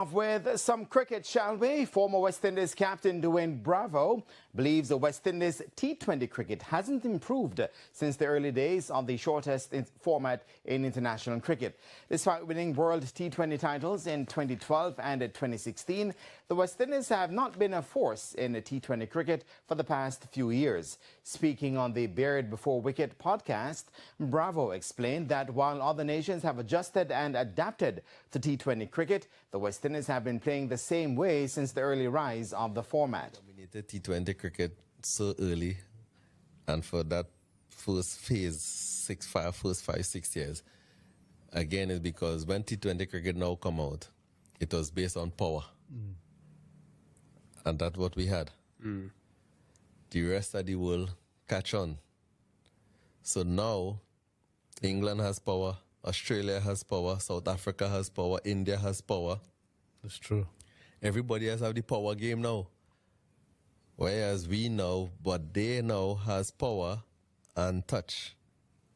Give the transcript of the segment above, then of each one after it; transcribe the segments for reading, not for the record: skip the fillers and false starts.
With some cricket, shall we? Former West Indies captain Dwayne Bravo believes the West Indies T20 cricket hasn't improved since the early days of the shortest format in international cricket. Despite winning World T20 titles in 2012 and 2016, the West Indies have not been a force in T20 cricket for the past few years. Speaking on the Buried Before Wicket podcast, Bravo explained that while other nations have adjusted and adapted to T20 cricket, the West Indies have been playing the same way since the early rise of the format. Dominated T20 cricket so early, and for that first phase, first 5, 6 years, again, is because when T20 cricket now come out, it was based on power. And that's what we had. The rest of the world catch on. So now, England has power, Australia has power, South Africa has power, India has power. That's true. Everybody has have the power game now. Whereas we know, but they now has power and touch,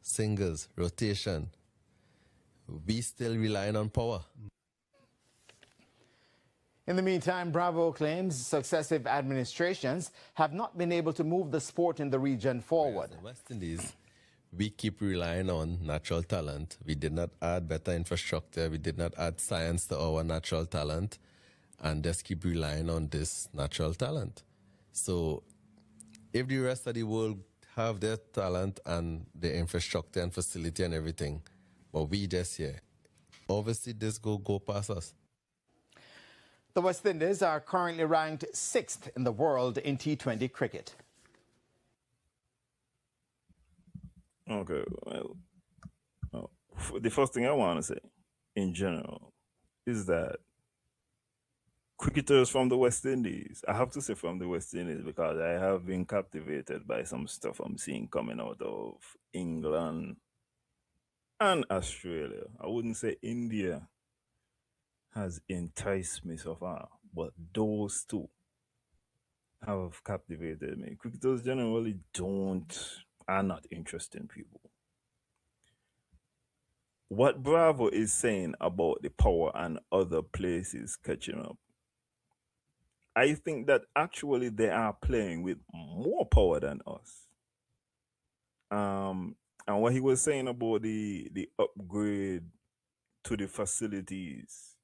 singles, rotation. We still relying on power. In the meantime, Bravo claims successive administrations have not been able to move the sport in the region forward. In the West Indies, we keep relying on natural talent. We did not add better infrastructure. We did not add science to our natural talent, and just keep relying on this natural talent. So if the rest of the world have their talent and the infrastructure and facility and everything, but we just here, obviously this go past us. The West Indies are currently ranked 6th in the world in T20 cricket. Okay, well, the first thing I want to say in general is that cricketers from the West Indies, I have to say from the West Indies because I have been captivated by some stuff I'm seeing coming out of England and Australia. I wouldn't say India has enticed me so far, but those two have captivated me. Cricketers generally are not interesting people. What Bravo is saying about the power and other places catching up, I think that actually they are playing with more power than us. And what he was saying about the upgrade to the facilities,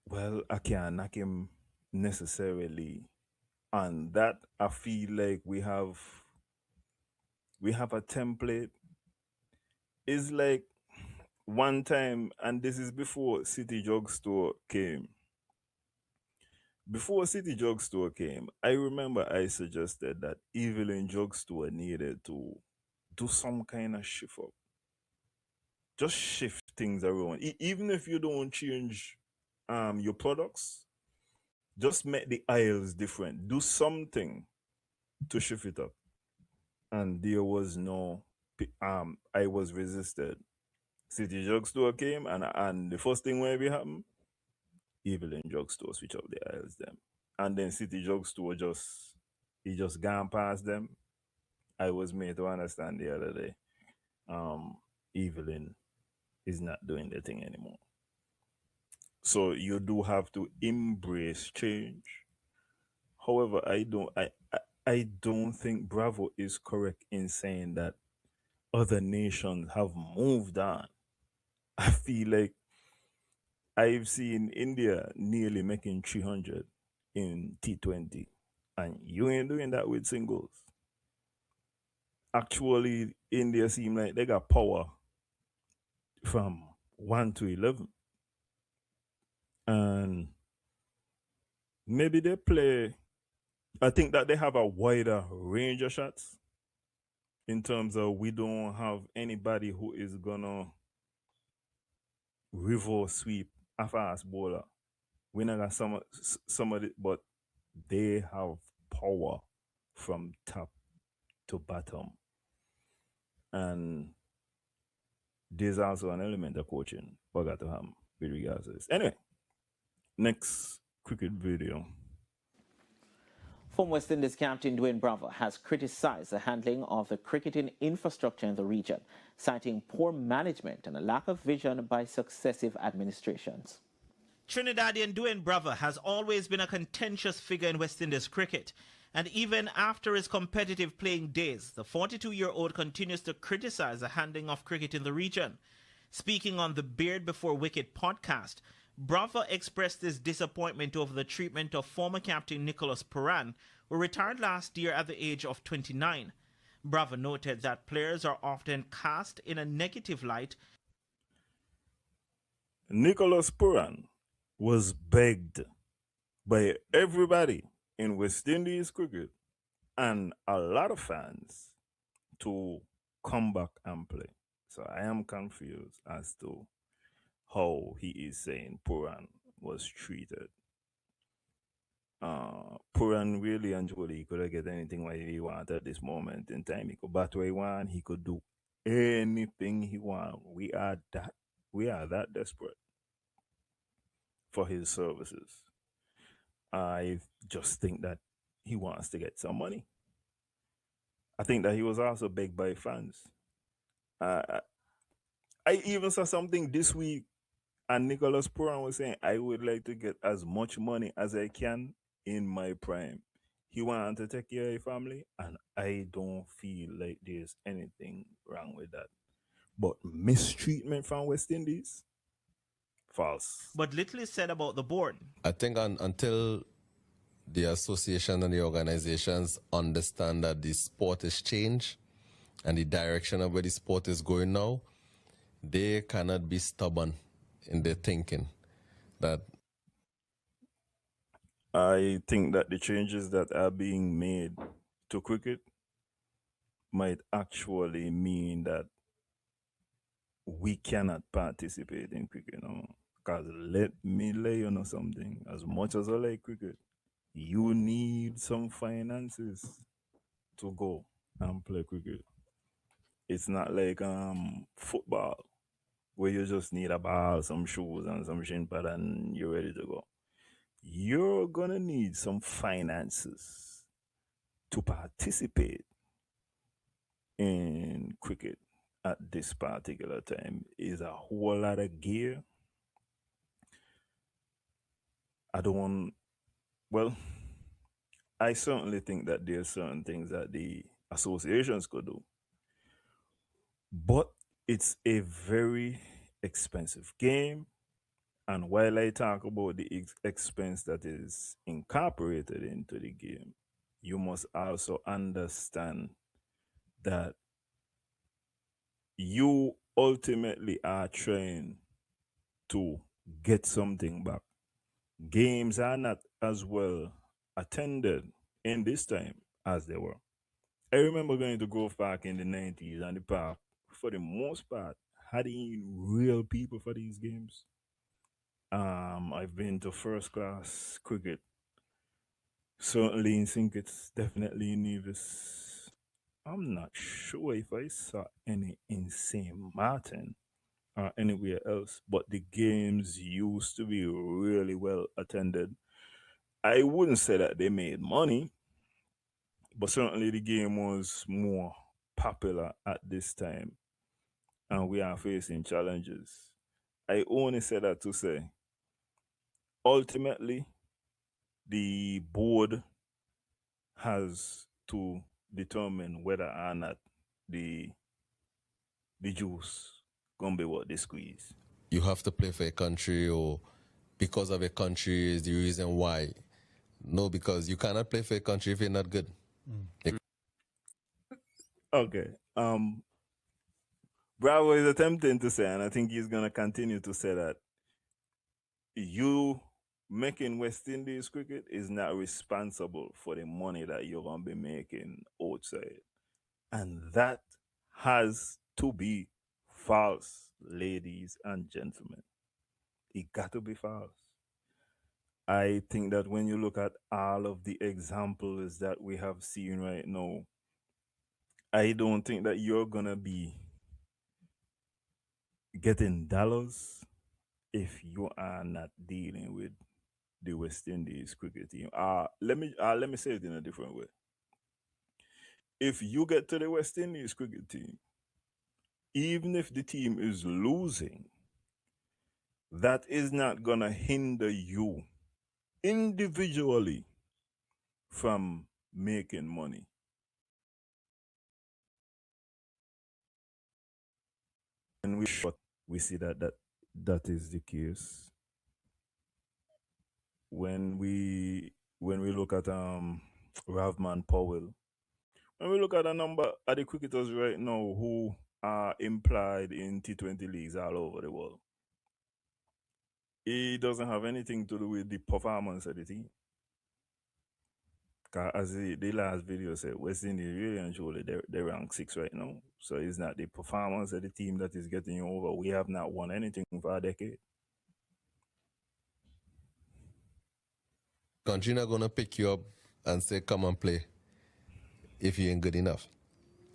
well, I can't knock him necessarily on that. I feel like we have a template. It's like one time, and this is before City Drugstore came. Before City Drugstore came, I remember I suggested that Evelyn Drugstore needed to do some kind of shift up. Just shift things around. Even if you don't change your products, just make the aisles different. Do something to shift it up. And there was no, I was resisted. City Drugstore came, and the first thing where we happened, Evelyn Drugstore switch up the aisles them. And then City Drugstore just gone past them. I was made to understand the other day. Evelyn is not doing the thing anymore. So you do have to embrace change. However, I don't think Bravo is correct in saying that other nations have moved on. I feel like I've seen India nearly making 300 in T20, and you ain't doing that with singles. Actually, India seem like they got power from 1 to 11. And maybe they play, I think that they have a wider range of shots in terms of we don't have anybody who is gonna reverse sweep a fast bowler. We not got somebody, but they have power from top to bottom. And there's also an element of coaching we got to have with regards to this. Anyway, next cricket video. Former West Indies captain Dwayne Bravo has criticized the handling of the cricketing infrastructure in the region, citing poor management and a lack of vision by successive administrations. Trinidadian Dwayne Bravo has always been a contentious figure in West Indies cricket, and even after his competitive playing days, the 42-year-old continues to criticize the handling of cricket in the region. Speaking on the Beard Before Wicket podcast, Bravo expressed his disappointment over the treatment of former captain Nicholas Puran, who retired last year at the age of 29. Bravo noted that players are often cast in a negative light. Nicholas Puran was begged by everybody in West Indies cricket and a lot of fans to come back and play. So I am confused as to how he is saying Puran was treated. Puran really and truly could have get anything what he want at this moment in time. He could bat where he want. He could do anything he want. We are that desperate for his services. I just think that he wants to get some money. I think that he was also begged by fans. I even saw something this week, and Nicholas Puran was saying, I would like to get as much money as I can in my prime. He wanted to take care of his family, and I don't feel like there's anything wrong with that. But mistreatment from West Indies, false. But little is said about the board. I think until the association and the organizations understand that the sport has changed and the direction of where the sport is going now, they cannot be stubborn in their thinking. That I think that the changes that are being made to cricket might actually mean that we cannot participate in cricket now. Because let me lay you know something. As much as I like cricket, you need some finances to go and play cricket. It's not like football where you just need a ball, some shoes, and some shin pad, and you're ready to go. You're gonna need some finances to participate in cricket at this particular time. Is a whole lot of gear. I don't want, well, I certainly think that there's certain things that the associations could do, but it's a very expensive game. And while I talk about the expense that is incorporated into the game, you must also understand that you ultimately are trying to get something back. Games are not as well attended in this time as they were. I remember going to Grove Park in the 90s, and the park, for the most part, had in real people for these games. I've been to first class cricket, certainly in Sinkets, definitely in Nevis. I'm not sure if I saw any in St. Martin or anywhere else, but the games used to be really well attended. I wouldn't say that they made money, but certainly the game was more popular at this time, and we are facing challenges. I only say that to say, ultimately, the board has to determine whether or not the juice gonna be what they squeeze. you have to play for a country, or because of a country is the reason why. No, because you cannot play for a country if you're not good. Okay. Bravo is attempting to say, and I think he's gonna continue to say that you making West Indies cricket is not responsible for the money that you're gonna be making outside. And that has to be false, ladies and gentlemen. It got to be false. I think that when you look at all of the examples that we have seen right now, I don't think that you're gonna be getting dollars if you are not dealing with the West Indies cricket team. Let me say it in a different way. If you get to the West Indies cricket team, even if the team is losing, that is not gonna hinder you individually from making money. And we see that is the case when we look at Ravman Powell. When we look at a number of the cricketers right now who are implied in T20 leagues all over the world, it doesn't have anything to do with the performance of the team. 'Cause as the last video said, West Indies really and truly they're rank 6 right now. So it's not the performance of the team that is getting you over. We have not won anything for a decade. Country not gonna pick you up and say, come and play if you ain't good enough.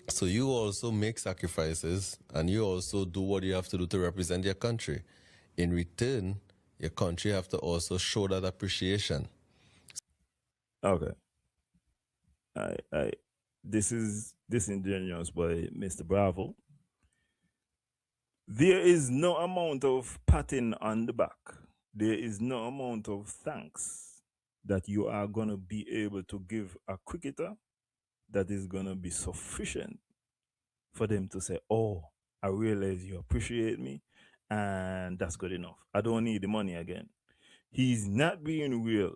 So you also make sacrifices and you also do what you have to do to represent your country. In return, your country have to also show that appreciation. Okay. This is disingenuous by Mr. Bravo. There is no amount of patting on the back. There is no amount of thanks that you are going to be able to give a cricketer that is going to be sufficient for them to say, oh, I realize you appreciate me and that's good enough. I don't need the money again. He's not being real.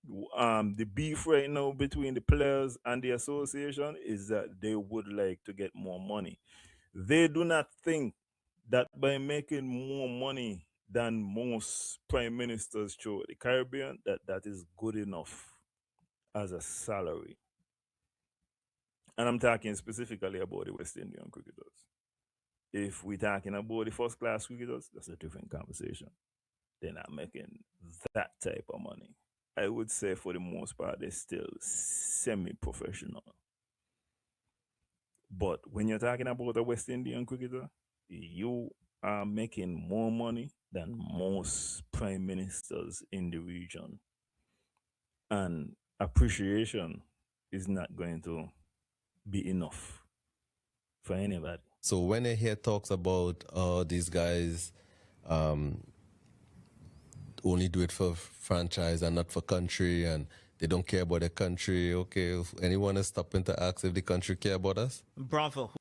The beef right now between the players and the association is that they would like to get more money. They do not think that by making more money than most prime ministers throughout the Caribbean, that is good enough as a salary. And I'm talking specifically about the West Indian cricketers. If we're talking about the first class cricketers, that's a different conversation. They're not making that type of money. I would say for the most part, they're still semi-professional. But when you're talking about a West Indian cricketer, you are making more money than most prime ministers in the region. And appreciation is not going to be enough for anybody. So when I hear talks about these guys only do it for franchise and not for country, and they don't care about the country, okay, if anyone is stopping to ask if the country care about us? Bravo.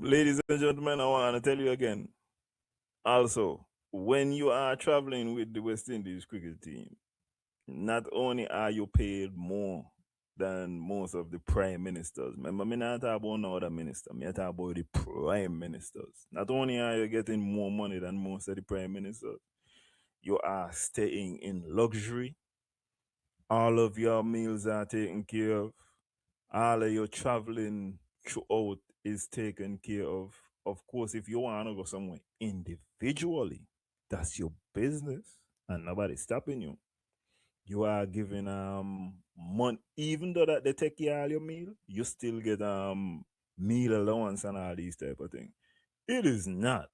Ladies and gentlemen, I want to tell you again. Also, when you are traveling with the West Indies cricket team, not only are you paid more than most of the prime ministers. Remember, I'm not talking about no other minister. I'm talking about the prime ministers. Not only are you getting more money than most of the prime ministers, you are staying in luxury. All of your meals are taken care of. All of your traveling throughout is taken care of. Of course, if you want to go somewhere individually, that's your business and nobody's stopping you. You are giving money, even though that they take care of your meal, you still get meal allowance and all these type of things. It is not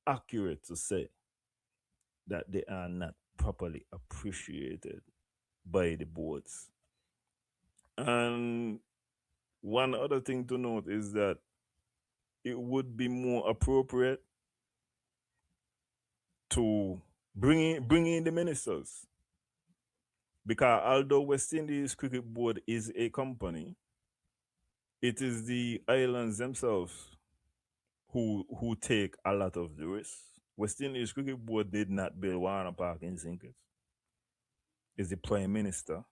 accurate to say that they are not properly appreciated by the boards. And one other thing to note is that it would be more appropriate to bring in the ministers. Because although West Indies Cricket Board is a company, it is the islands themselves who take a lot of the risk. West Indies Cricket Board did not build Warner Park in Sinkers. It's the Prime Minister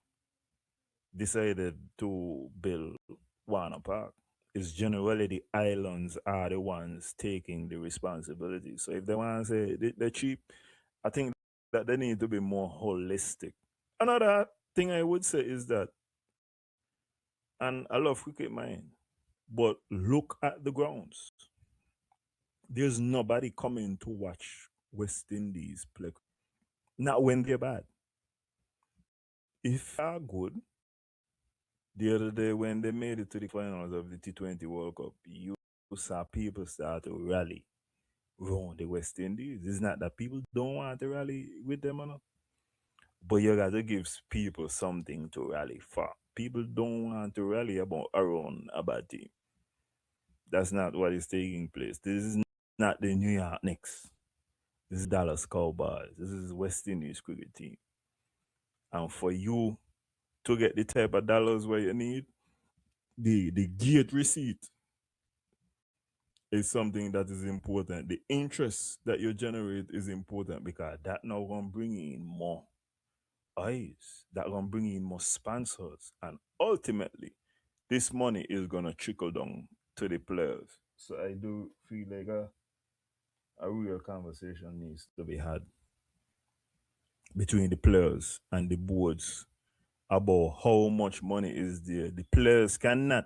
decided to build Warner Park. It's generally the islands are the ones taking the responsibility. So if they want to say they're cheap, I think that they need to be more holistic. Another thing I would say is that, and I love cricket, man, but look at the grounds. There's nobody coming to watch West Indies play. Not when they're bad. If they are good, the other day when they made it to the finals of the T20 World Cup, you saw people start to rally around the West Indies. It's not that people don't want to rally with them or not, but you got to give people something to rally for. People don't want to rally about around a bad team. That's not what is taking place. This is not the New York Knicks. This is Dallas Cowboys. This is West Indies cricket team. And for you to get the type of dollars where you need, the gate receipt is something that is important. The interest that you generate is important because that now gonna bring in more eyes, that gonna bring in more sponsors, and ultimately, this money is gonna trickle down to the players. So I do feel like a real conversation needs to be had between the players and the boards about how much money is there. The players cannot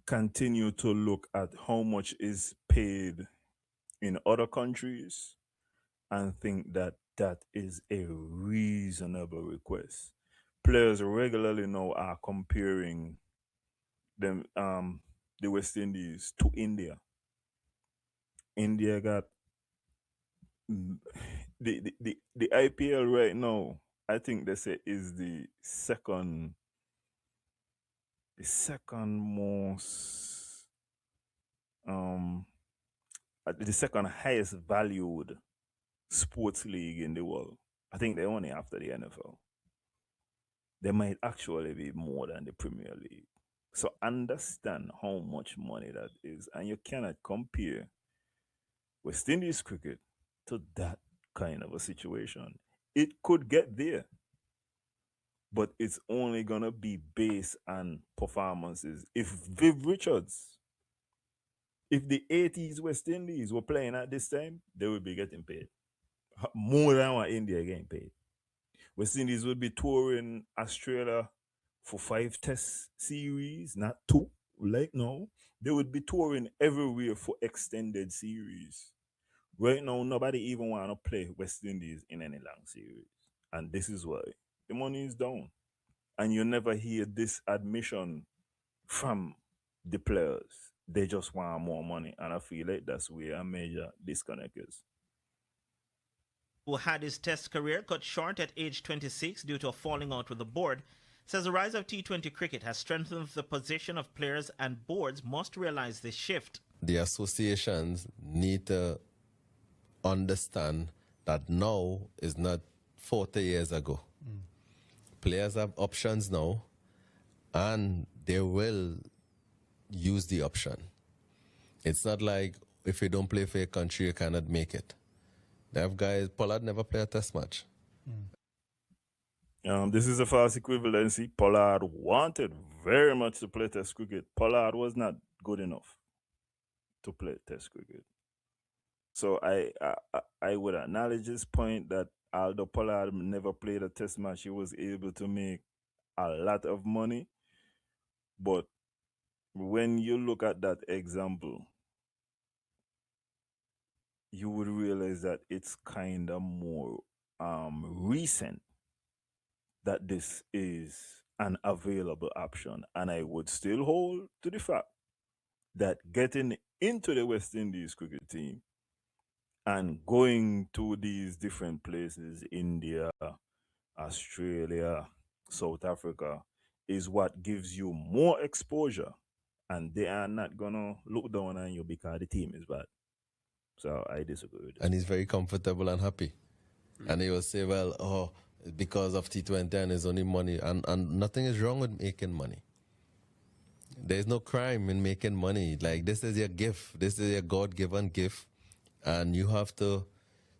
continue to look at how much is paid in other countries and think that that is a reasonable request. Players regularly now are comparing them the West Indies to India. India got the IPL right now. I think they say is the second most the second highest valued sports league in the world. I think they're only after the NFL. They might actually be more than the Premier League. So understand how much money that is, and you cannot compare West Indies cricket to that kind of a situation. It could get there, but it's only gonna be based on performances. If Viv Richards, if the 80s West Indies were playing at this time, they would be getting paid more than what India getting paid. West Indies would be touring Australia for 5 test series, not 2, like now. They would be touring everywhere for extended series. Right now, nobody even want to play West Indies in any long series. And this is why the money is down. And you never hear this admission from the players. They just want more money. And I feel like that's where a major disconnect is. Who had his test career cut short at age 26 due to a falling out with the board, says the rise of T20 cricket has strengthened the position of players, and boards must realize this shift. The associations need to understand that now is not 40 years ago. Players have options now, and they will use the option. It's not like if you don't play for your country, you cannot make it. They have guys, Pollard never played a test match. This is a false equivalency. Pollard wanted very much to play test cricket. Pollard was not good enough to play test cricket. So I would acknowledge this point that although Pollard never played a test match, he was able to make a lot of money. But when you look at that example, you would realize that it's kind of more recent that this is an available option. And I would still hold to the fact that getting into the West Indies cricket team and going to these different places, India, Australia, South Africa, is what gives you more exposure. And they are not going to look down on you because the team is bad. So I disagree with this. And he's very comfortable and happy. And he will say, well, because of T20 and his only money. And nothing is wrong with making money. There's no crime in making money. Like, this is your gift. This is your God-given gift. And you have to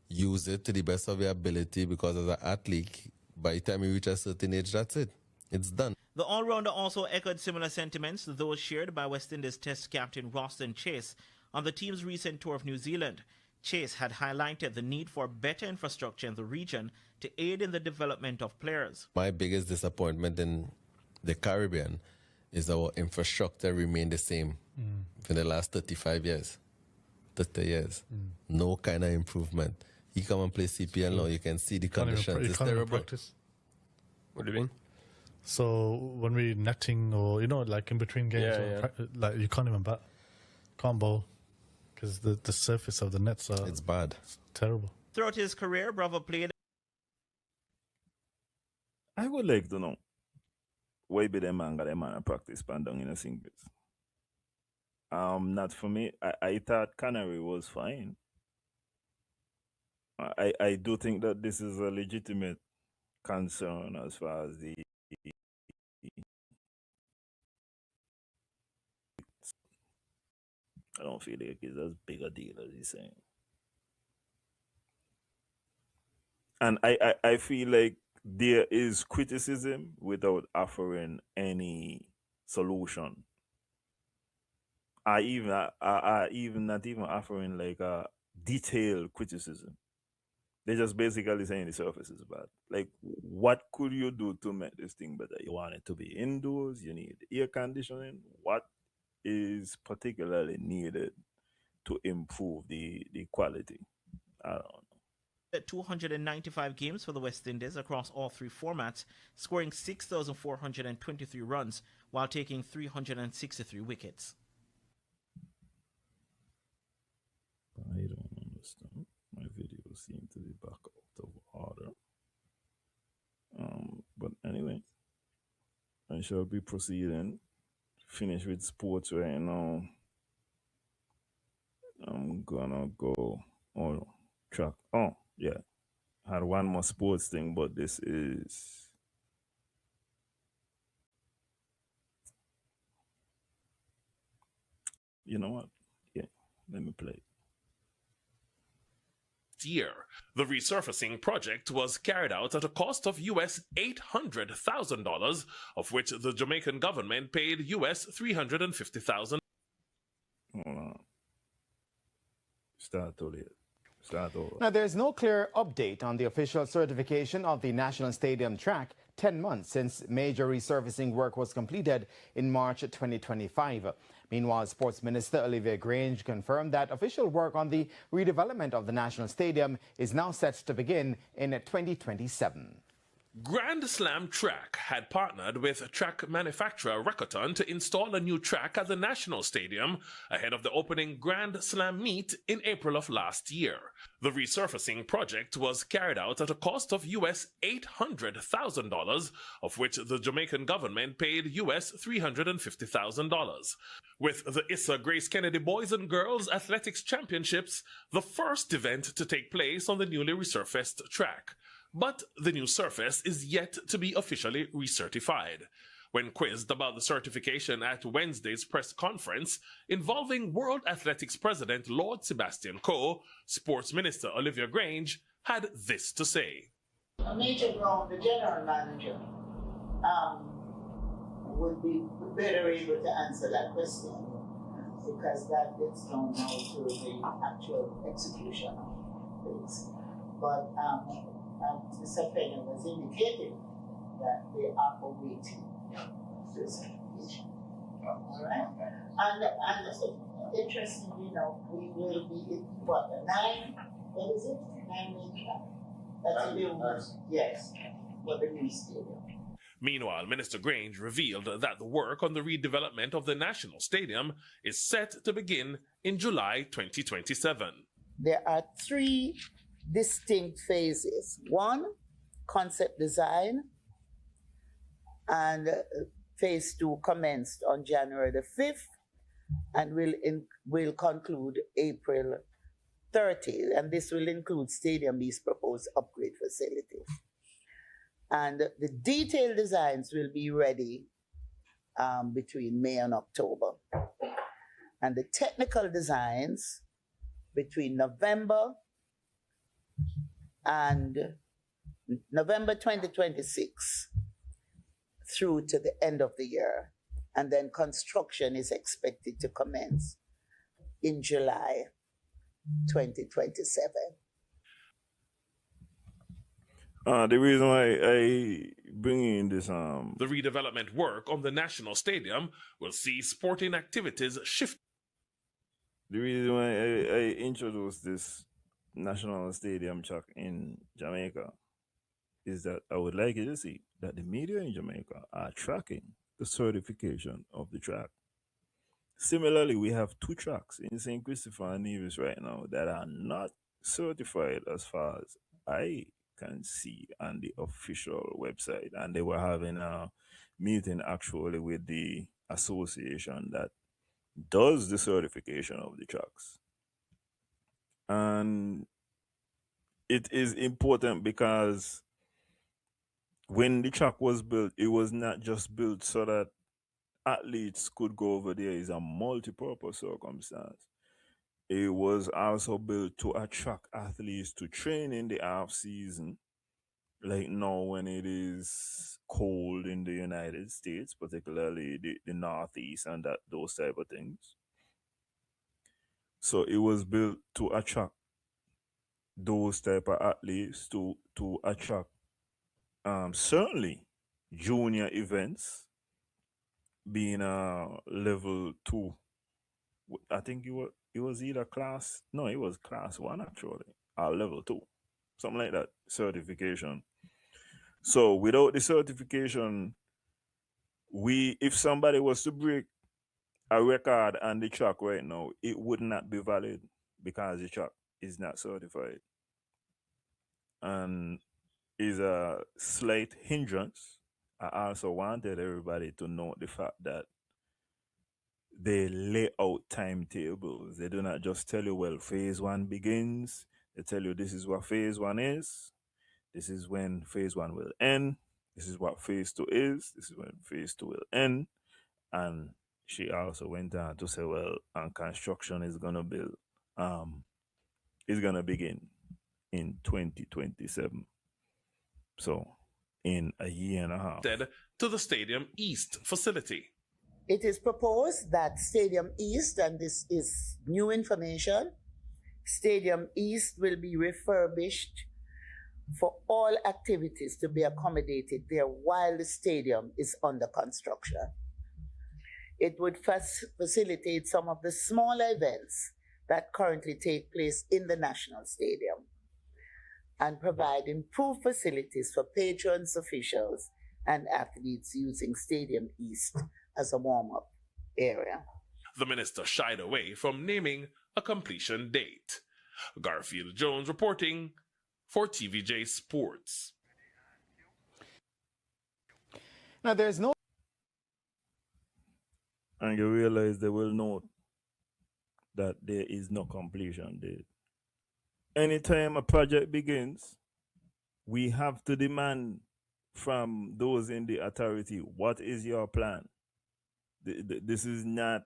use it to the best of your ability, because as an athlete, by the time you reach a certain age, that's it. It's done. The all-rounder also echoed similar sentiments to those shared by West Indies Test captain Roston Chase on the team's recent tour of New Zealand. Chase had highlighted the need for better infrastructure in the region to aid in the development of players. My biggest disappointment in the Caribbean is our infrastructure remained the same for the last 35 years. 30 years. No kind of improvement. You come and play CPL now, you can see the conditions. It's terrible. Practice. What do you mean? So when we're netting or, like in between games, Yeah. like you can't even bat. Can't bowl. because the surface of the nets are It's bad. terrible. Throughout his career, Bravo played I would like to know why be them man got them man practice pandang in a singles. Not for me. I thought Canary was fine. I do think that this is a legitimate concern as far as the I don't feel like it's as big a deal as he's saying. And I feel like there is criticism without offering any solution. I even not even offering like a detailed criticism. They're just basically saying the surface is bad. Like, what could you do to make this thing better? You want it to be indoors, you need air conditioning. What is particularly needed to improve the quality? I don't know. 295 games for the West Indies across all three formats, scoring 6,423 runs while taking 363 wickets. I don't understand. My video seems to be back out of order. But anyway, I shall be proceeding. Finish with sports right now. I'm gonna go on track. Oh, yeah. I had one more sports thing, but this is you know what? Yeah, let me play. Year. The resurfacing project was carried out at a cost of US $800,000, of which the Jamaican government paid US $350,000. Hold on. Start over. Start over. Now, there's no clear update on the official certification of the National Stadium track 10 months since major resurfacing work was completed in March 2025. Meanwhile, Sports Minister Olivia Grange confirmed that official work on the redevelopment of the National Stadium is now set to begin in 2027. Grand Slam Track had partnered with track manufacturer Rakuten to install a new track at the National Stadium ahead of the opening Grand Slam meet in April of last year. The resurfacing project was carried out at a cost of US $800,000, of which the Jamaican government paid US $350,000. With the Issa Grace Kennedy Boys and Girls Athletics Championships, the first event to take place on the newly resurfaced track. But the new surface is yet to be officially recertified. When quizzed about the certification at Wednesday's press conference involving World Athletics President Lord Sebastian Coe, Sports Minister Olivia Grange had this to say. Major Brown, the general manager, would be better able to answer that question because that gets down now to the actual execution of things. But Mr. Penny was indicating that they are awaiting this application. All right? And interestingly, we will be in what, the 9-lane track? That's a new one. Yes, for the new stadium. Meanwhile, Minister Grange revealed that the work on the redevelopment of the National Stadium is set to begin in July 2027. There are 3 distinct phases. 1, concept design, and phase 2 commenced on January the 5th and will conclude April 30, and this will include Stadium B's proposed upgrade facilities. And the detailed designs will be ready between May and October. And the technical designs between November 2026 through to the end of the year. And then construction is expected to commence in July 2027. The reason why I bring in this The redevelopment work on the National Stadium will see sporting activities shift. The reason why I introduced this National Stadium track in Jamaica is that I would like you to see that the media in Jamaica are tracking the certification of the track. Similarly, we have 2 tracks in St. Christopher and Nevis right now that are not certified as far as I can see on the official website. And they were having a meeting actually with the association that does the certification of the tracks. And it is important because when the track was built, it was not just built so that athletes could go over there. It's a multi-purpose circumstance. It was also built to attract athletes to train in the off season, like now when it is cold in the United States, particularly the Northeast and those type of things. So it was built to attract those type of athletes, to attract certainly junior events, being level 2. I think it was either class, no, it was class 1 actually, or level 2, something like that, certification. So without the certification, if somebody was to break a record on the track right now, it would not be valid because the track is not certified, and is a slight hindrance. I also wanted everybody to note the fact that they lay out timetables. They do not just tell you, well, phase 1 begins. They tell you this is what phase 1 is. This is when phase 1 will end. This is what phase 2 is. This is when phase 2 will end. And she also went on to say, well, and construction is gonna begin in 2027. So in a year and a half. To the Stadium East facility. It is proposed that Stadium East, and this is new information, Stadium East will be refurbished for all activities to be accommodated there while the stadium is under construction. It would facilitate some of the smaller events that currently take place in the National Stadium and provide improved facilities for patrons, officials, and athletes using Stadium East as a warm-up area. The minister shied away from naming a completion date. Garfield Jones reporting for TVJ Sports. Now, there's no... And you realize they will note that there is no completion date. Anytime a project begins, we have to demand from those in the authority, what is your plan? This is not,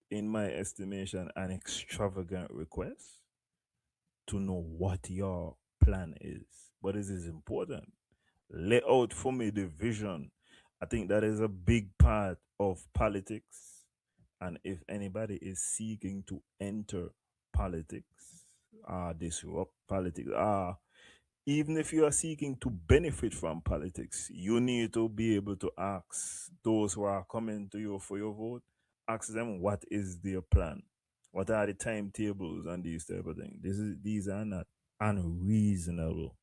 in my estimation, an extravagant request to know what your plan is. But this is important. Lay out for me the vision. I think that is a big part of politics. And if anybody is seeking to enter politics, disrupt politics, even if you are seeking to benefit from politics, you need to be able to ask those who are coming to you for your vote, ask them what is their plan, what are the timetables and these type of things. These are not unreasonable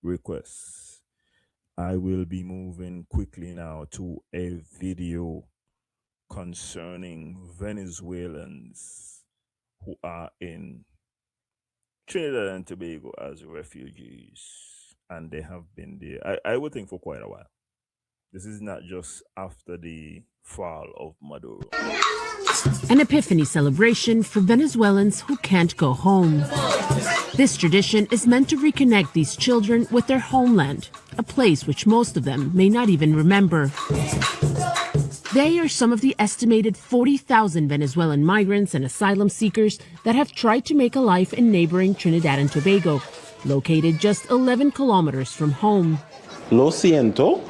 requests. I will be moving quickly now to a video concerning Venezuelans who are in Trinidad and Tobago as refugees, and they have been there, I would think, for quite a while. This is not just after the fall of Maduro. An Epiphany celebration for Venezuelans who can't go home. This tradition is meant to reconnect these children with their homeland, a place which most of them may not even remember. They are some of the estimated 40,000 Venezuelan migrants and asylum seekers that have tried to make a life in neighboring Trinidad and Tobago, located just 11 kilometers from home. Lo siento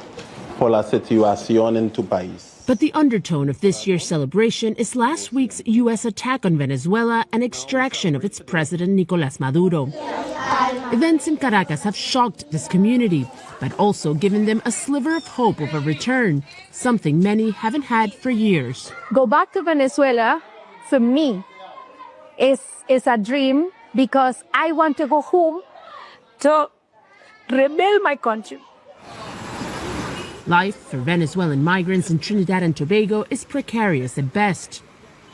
por la situación en tu país. But the undertone of this year's celebration is last week's U.S. attack on Venezuela and extraction of its president, Nicolás Maduro. Events in Caracas have shocked this community, but also given them a sliver of hope of a return, something many haven't had for years. Go back to Venezuela, for me, is a dream, because I want to go home to rebuild my country. Life for Venezuelan migrants in Trinidad and Tobago is precarious at best.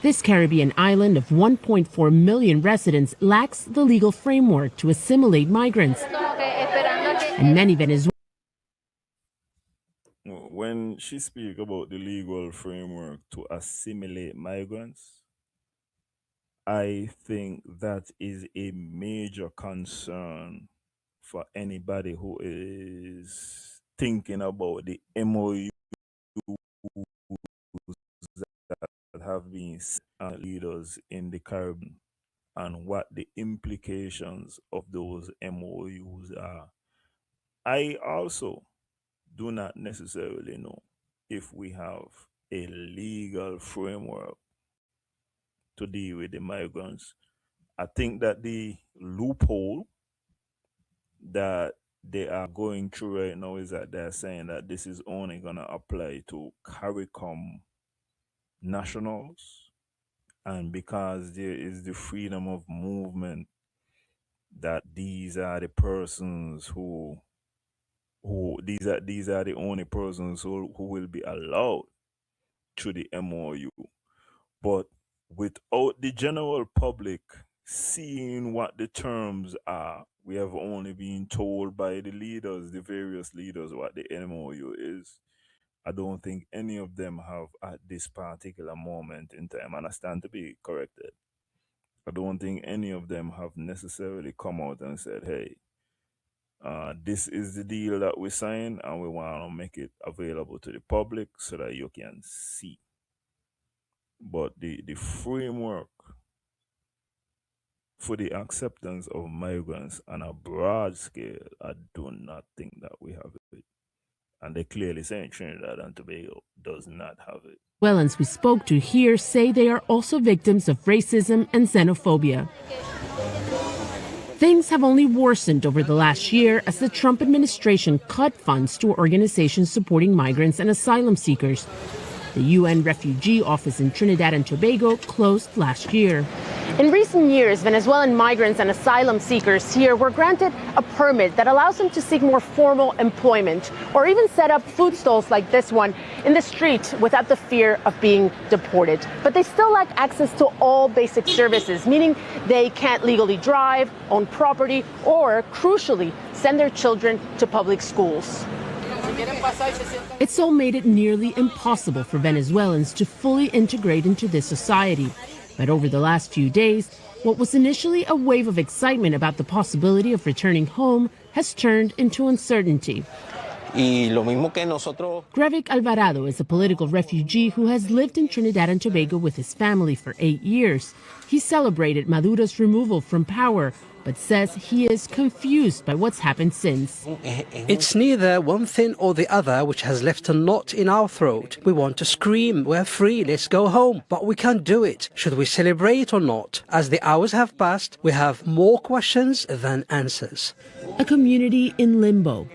This Caribbean island of 1.4 million residents lacks the legal framework to assimilate migrants. And many Venezuelans. When she speaks about the legal framework to assimilate migrants, I think that is a major concern for anybody who is thinking about the MOU that have been leaders in the Caribbean and what the implications of those MOUs are. I also do not necessarily know if we have a legal framework to deal with the migrants. I think that the loophole that they are going through right now is that they're saying that this is only going to apply to CARICOM nationals, and because there is the freedom of movement, that these are the persons who these are the only persons who will be allowed to the MOU. But without the general public seeing what the terms are, we have only been told by the leaders, the various leaders, what the MOU is. I don't think any of them have at this particular moment in time, and I stand to be corrected, I don't think any of them have necessarily come out and said, hey, this is the deal that we signed and we want to make it available to the public so that you can see. But the framework for the acceptance of migrants on a broad scale, I do not think that we have it. And they clearly say Trinidad and Tobago does not have it. Venezuelans we spoke to here say they are also victims of racism and xenophobia. Things have only worsened over the last year as the Trump administration cut funds to organizations supporting migrants and asylum seekers. The UN Refugee Office in Trinidad and Tobago closed last year. In recent years, Venezuelan migrants and asylum seekers here were granted a permit that allows them to seek more formal employment or even set up food stalls like this one in the street without the fear of being deported. But they still lack access to all basic services, meaning they can't legally drive, own property, or, crucially, send their children to public schools. It's all made it nearly impossible for Venezuelans to fully integrate into this society. But over the last few days, what was initially a wave of excitement about the possibility of returning home has turned into uncertainty. Grevik Alvarado is a political refugee who has lived in Trinidad and Tobago with his family for 8 years. He celebrated Maduro's removal from power, but says he is confused by what's happened since. It's neither one thing or the other which has left a knot in our throat. We want to scream, we're free, let's go home, but we can't do it. Should we celebrate or not? As the hours have passed, we have more questions than answers. A community in limbo.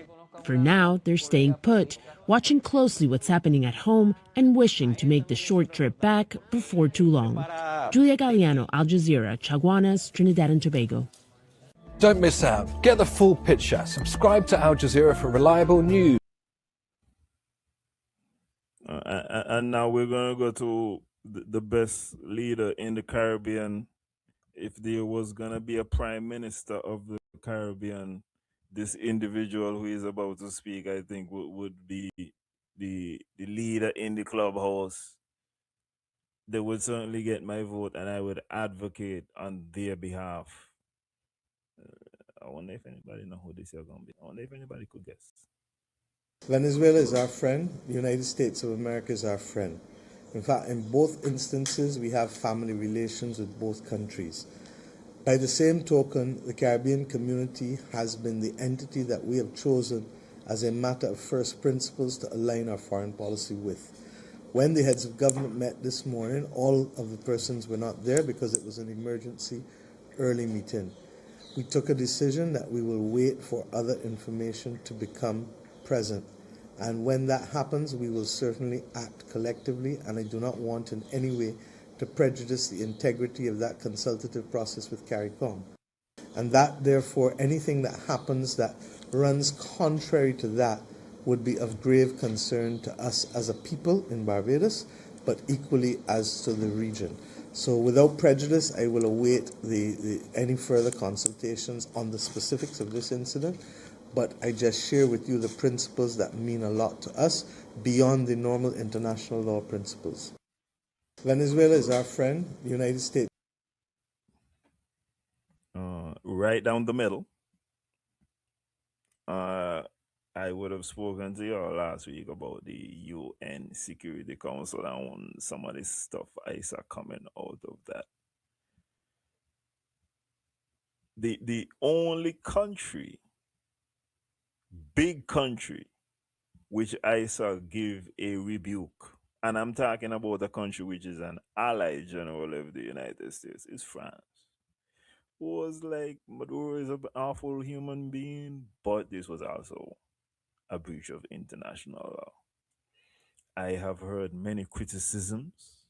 For now, they're staying put, watching closely what's happening at home and wishing to make the short trip back before too long. Julia Galliano, Al Jazeera, Chaguanas, Trinidad and Tobago. Don't miss out. Get the full picture. Subscribe to Al Jazeera for reliable news. And now we're going to go to the best leader in the Caribbean. If there was going to be a prime minister of the Caribbean, this individual who is about to speak, I think, would be the leader in the clubhouse. They would certainly get my vote, and I would advocate on their behalf. I wonder if anybody know who this is going to be. I wonder if anybody could guess. Venezuela is our friend. The United States of America is our friend. In fact, in both instances, we have family relations with both countries. By the same token, the Caribbean community has been the entity that we have chosen as a matter of first principles to align our foreign policy with. When the heads of government met this morning, all of the persons were not there because it was an emergency early meeting. We took a decision that we will wait for other information to become present. And when that happens, we will certainly act collectively, and I do not want in any way to prejudice the integrity of that consultative process with CARICOM. And that, therefore, anything that happens that runs contrary to that would be of grave concern to us as a people in Barbados, but equally as to the region. So without prejudice, I will await any further consultations on the specifics of this incident, but I just share with you the principles that mean a lot to us beyond the normal international law principles. Venezuela is our friend, the United States. Right down the middle. I would have spoken to you all last week about the UN Security Council and some of this stuff I saw coming out of that. The only country, big country, which I saw give a rebuke, and I'm talking about a country which is an ally general of the United States, is France. Who was like, Maduro is an awful human being, but this was also a breach of international law. I have heard many criticisms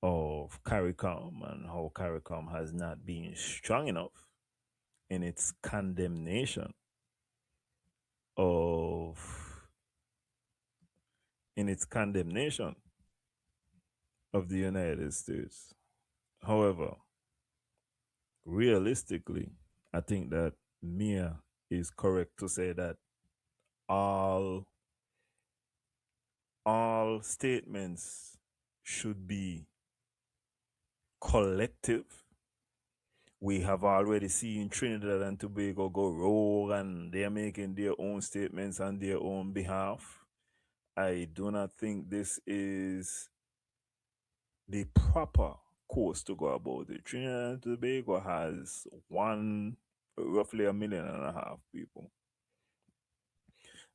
of CARICOM and how CARICOM has not been strong enough in its condemnation of the United States. However, realistically, I think that Mia is correct to say that all statements should be collective. We have already seen Trinidad and Tobago go rogue and they're making their own statements on their own behalf. I do not think this is the proper course to go about it. Trinidad and Tobago has roughly 1.5 million people.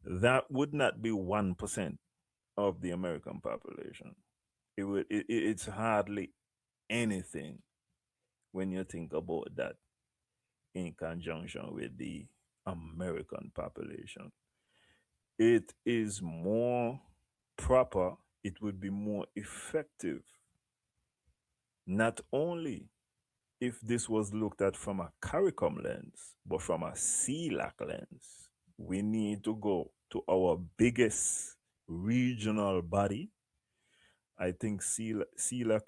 That would not be 1% of the American population. It's hardly anything when you think about that in conjunction with the American population. It is more proper, it would be more effective, not only if this was looked at from a CARICOM lens, but from a CELAC lens. We need to go to our biggest regional body. I think CELAC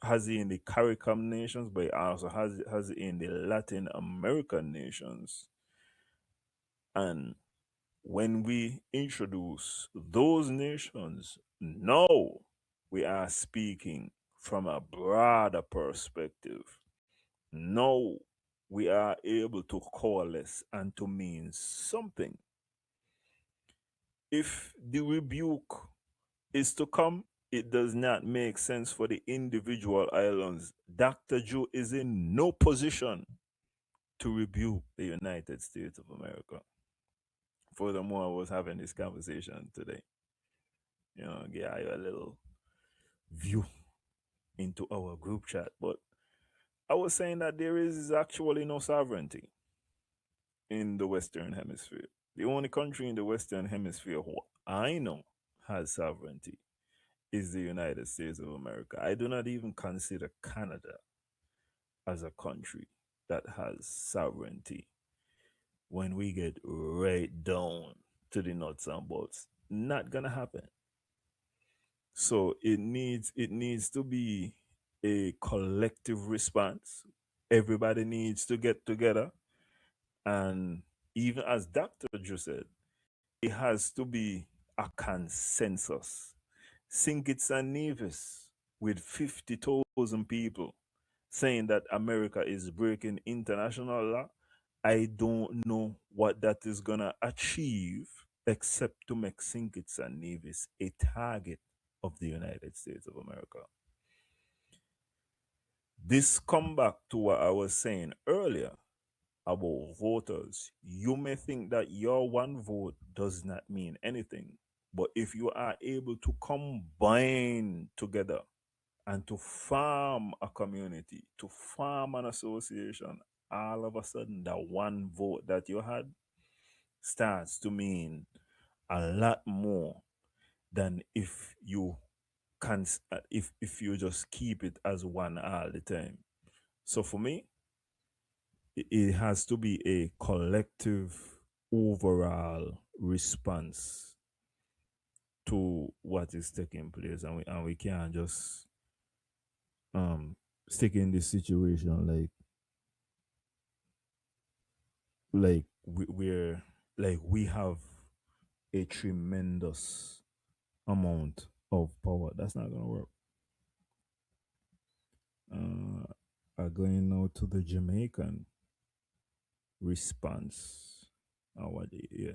has it in the CARICOM nations, but it also has it in the Latin American nations. And when we introduce those nations, now we are speaking from a broader perspective. Now we are able to coalesce and to mean something. If the rebuke is to come, it does not make sense for the individual islands. Dr. Joe is in no position to rebuke the United States of America. Furthermore, I was having this conversation today. Give you a little view into our group chat. But I was saying that there is actually no sovereignty in the Western Hemisphere. The only country in the Western Hemisphere who I know has sovereignty is the United States of America. I do not even consider Canada as a country that has sovereignty. When we get right down to the nuts and bolts, not gonna happen. So it needs to be a collective response. Everybody needs to get together, and even as Dr. Drew said, it has to be a consensus. St. Kitts and Nevis with 50,000 people saying that America is breaking international law, I don't know what that is going to achieve except to make St. Kitts and Nevis a target of the United States of America. This come back to what I was saying earlier about voters. You may think that your one vote does not mean anything, but if you are able to combine together and to form a community, to form an association, all of a sudden that one vote that you had starts to mean a lot more than if you if you just keep it as one all the time. So for me, it has to be a collective overall response to what is taking place, and we can't just stick in this situation we have a tremendous amount of power. That's not gonna work. Going now to the Jamaican response. Yeah.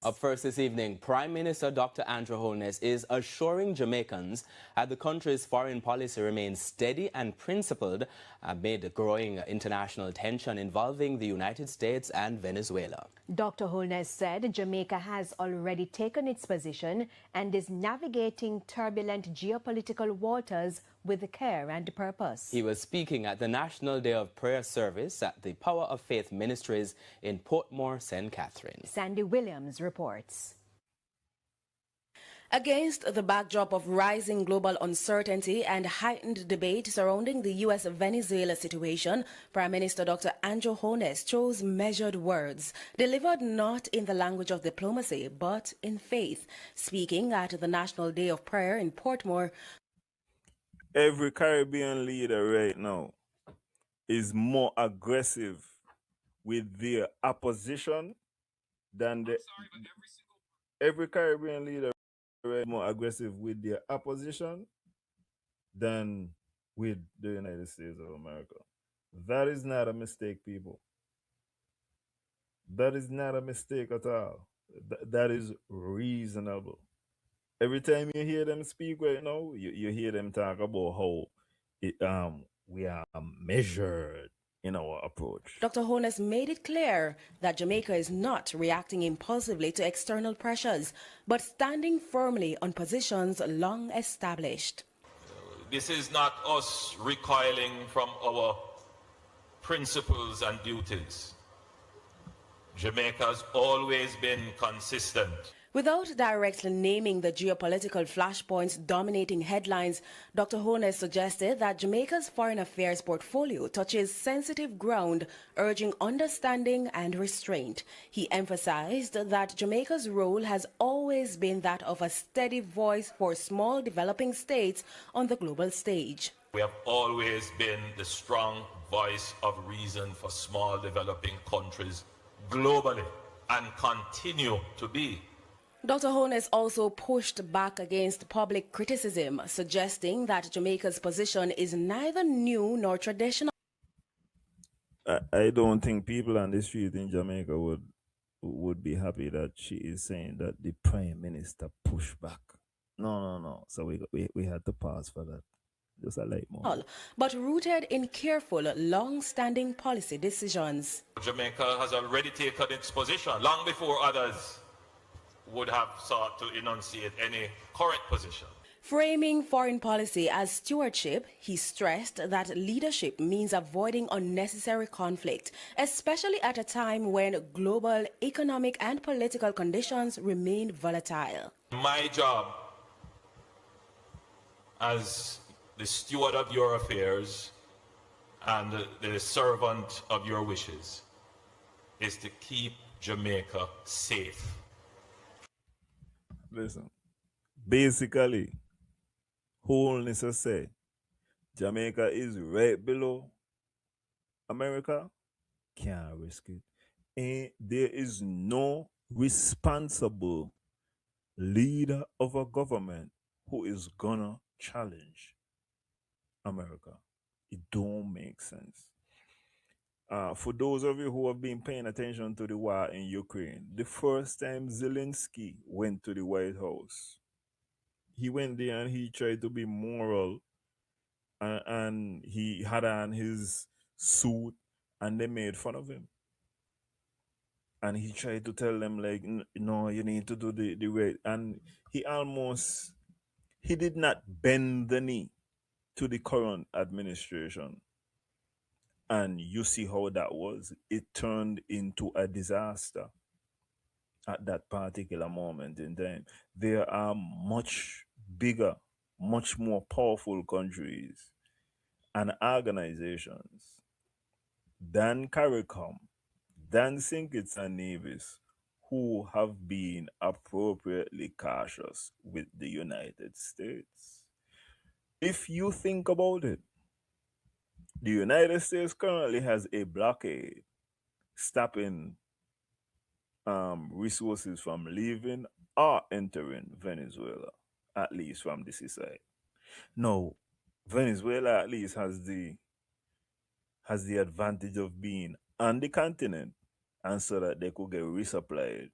Up first this evening, Prime Minister Dr. Andrew Holness is assuring Jamaicans that the country's foreign policy remains steady and principled amid growing international tension involving the United States and Venezuela. Dr. Holness said Jamaica has already taken its position and is navigating turbulent geopolitical waters with care and purpose. He was speaking at the National Day of Prayer service at the Power of Faith Ministries in Portmore, St. Catherine. Sandy Williams reports. Against the backdrop of rising global uncertainty and heightened debate surrounding the U.S.-Venezuela situation, Prime Minister Dr. Andrew Holness chose measured words, delivered not in the language of diplomacy, but in faith. Speaking at the National Day of Prayer in Portmore, every Caribbean leader right now is more aggressive with their opposition than every Caribbean leader is more aggressive with their opposition than with the United States of America. That is not a mistake, people. That is not a mistake at all. That is reasonable. Every time you hear them speak right now, you hear them talk about how we are measured in our approach. Dr. Holness made it clear that Jamaica is not reacting impulsively to external pressures, but standing firmly on positions long established. This is not us recoiling from our principles and duties. Jamaica has always been consistent. Without directly naming the geopolitical flashpoints dominating headlines, Dr. Holness suggested that Jamaica's foreign affairs portfolio touches sensitive ground, urging understanding and restraint. He emphasized that Jamaica's role has always been that of a steady voice for small developing states on the global stage. We have always been the strong voice of reason for small developing countries globally and continue to be. Dr. Holness also pushed back against public criticism, suggesting that Jamaica's position is neither new nor traditional. I don't think people on the street in Jamaica would be happy that she is saying that the Prime Minister pushed back. No. So we had to pause for that. Just a light moment. But rooted in careful, long-standing policy decisions. Jamaica has already taken its position long before others would have sought to enunciate any current position. Framing foreign policy as stewardship, he stressed that leadership means avoiding unnecessary conflict, especially at a time when global economic and political conditions remain volatile. My job as the steward of your affairs and the servant of your wishes is to keep Jamaica safe. Listen, basically, Holness has said Jamaica is right below America, can't risk it. And there is no responsible leader of a government who is gonna challenge America. It don't make sense. For those of you who have been paying attention to the war in Ukraine, the first time Zelensky went to the White House, he went there and he tried to be moral, and he had on his suit and they made fun of him. And he tried to tell them, like, no, you need to do the right. And he did not bend the knee to the current administration. And you see how that was. It turned into a disaster at that particular moment in time. There are much bigger, much more powerful countries and organizations than CARICOM, than St. Kitts and Nevis, who have been appropriately cautious with the United States. If you think about it, the United States currently has a blockade stopping resources from leaving or entering Venezuela, at least from the seaside. No, Venezuela at least has the advantage of being on the continent, and so that they could get resupplied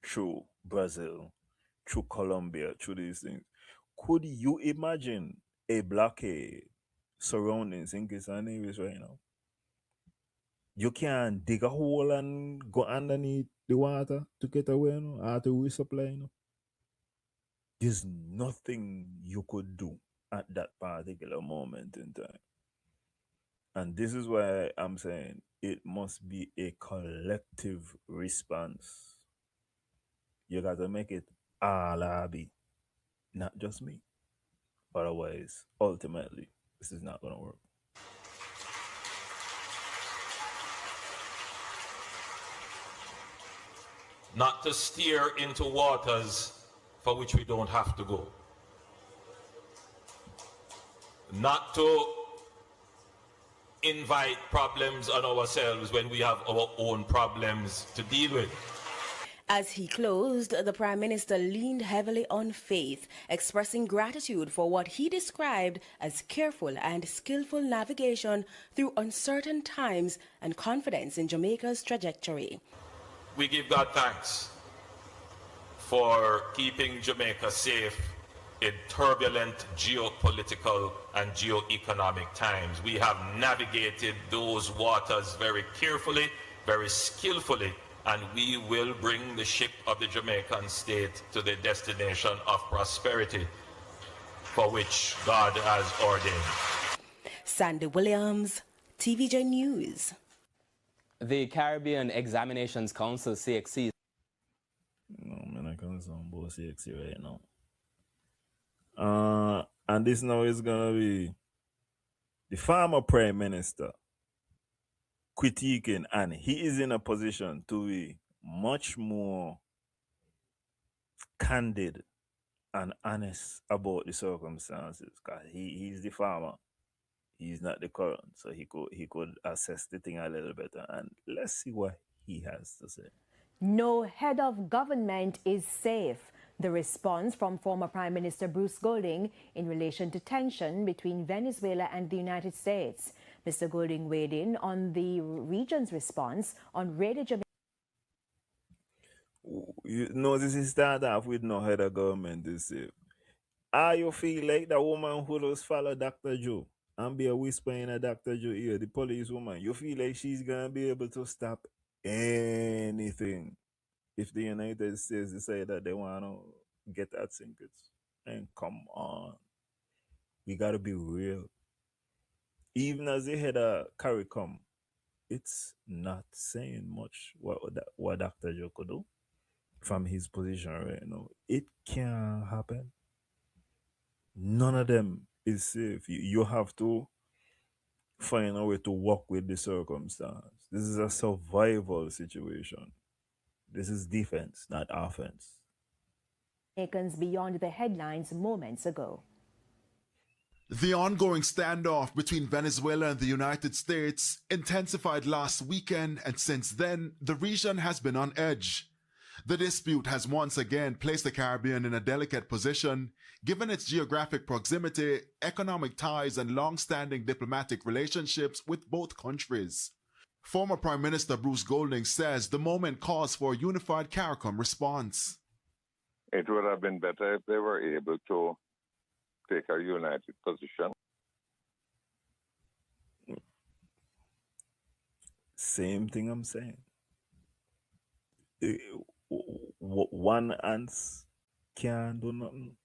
through Brazil, through Colombia, through these things. Could you imagine a blockade surrounding St. Kitts and Nevis right now? You can dig a hole and go underneath the water to get away, or to resupply. There's nothing you could do at that particular moment in time. And this is why I'm saying it must be a collective response. You got to make it all Abi, not just me. Otherwise, ultimately, this is not going to work. Not to steer into waters for which we don't have to go. Not to invite problems on ourselves when we have our own problems to deal with. As he closed, the Prime Minister leaned heavily on faith, expressing gratitude for what he described as careful and skillful navigation through uncertain times and confidence in Jamaica's trajectory. We give God thanks for keeping Jamaica safe in turbulent geopolitical and geoeconomic times. We have navigated those waters very carefully, very skillfully, and we will bring the ship of the Jamaican state to the destination of prosperity for which God has ordained. Sandy Williams, TVJ News. The Caribbean Examinations Council, CXC. No, man, I can't sound both CXC right now. And this now is going to be the former Prime Minister critiquing, and he is in a position to be much more candid and honest about the circumstances, because he's the farmer, he's not the current, so he could assess the thing a little better. And let's see what he has to say. No head of government is safe. The response from former Prime Minister Bruce Golding in relation to tension between Venezuela and the United States. Mr. Golding weighed in on the region's response on Radio Jamaica. You know, this is start off with no head of government is safe. You feel like the woman who does follow Dr. Joe and be a whisper in a Dr. Joe ear, the police woman, you feel like she's gonna be able to stop anything if the United States decide that they want to get at St. Kitts? And come on, we gotta be real. Even as the head of CARICOM, it's not saying much what Dr. Joe could do from his position right now. It can't happen. None of them is safe. You have to find a way to work with the circumstance. This is a survival situation. This is defense, not offense. Jamaicans beyond the headlines moments ago. The ongoing standoff between Venezuela and the United States intensified last weekend, and since then, the region has been on edge. The dispute has once again placed the Caribbean in a delicate position, given its geographic proximity, economic ties, and long-standing diplomatic relationships with both countries. Former Prime Minister Bruce Golding says the moment calls for a unified CARICOM response. It would have been better if they were able to take a united position. Same thing I'm saying. One ants can't do nothing.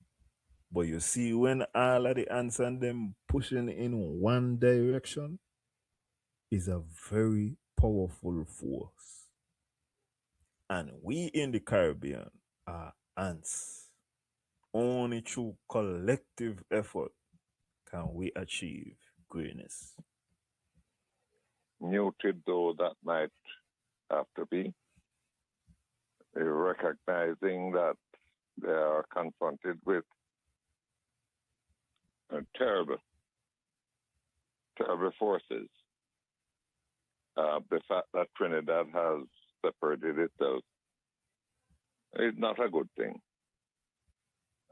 But you see, when all of the ants and them pushing in one direction, is a very powerful force. And we in the Caribbean are ants. Only through collective effort can we achieve greatness. Muted though that might have to be, recognizing that they are confronted with terrible, terrible forces. The fact that Trinidad has separated itself is not a good thing.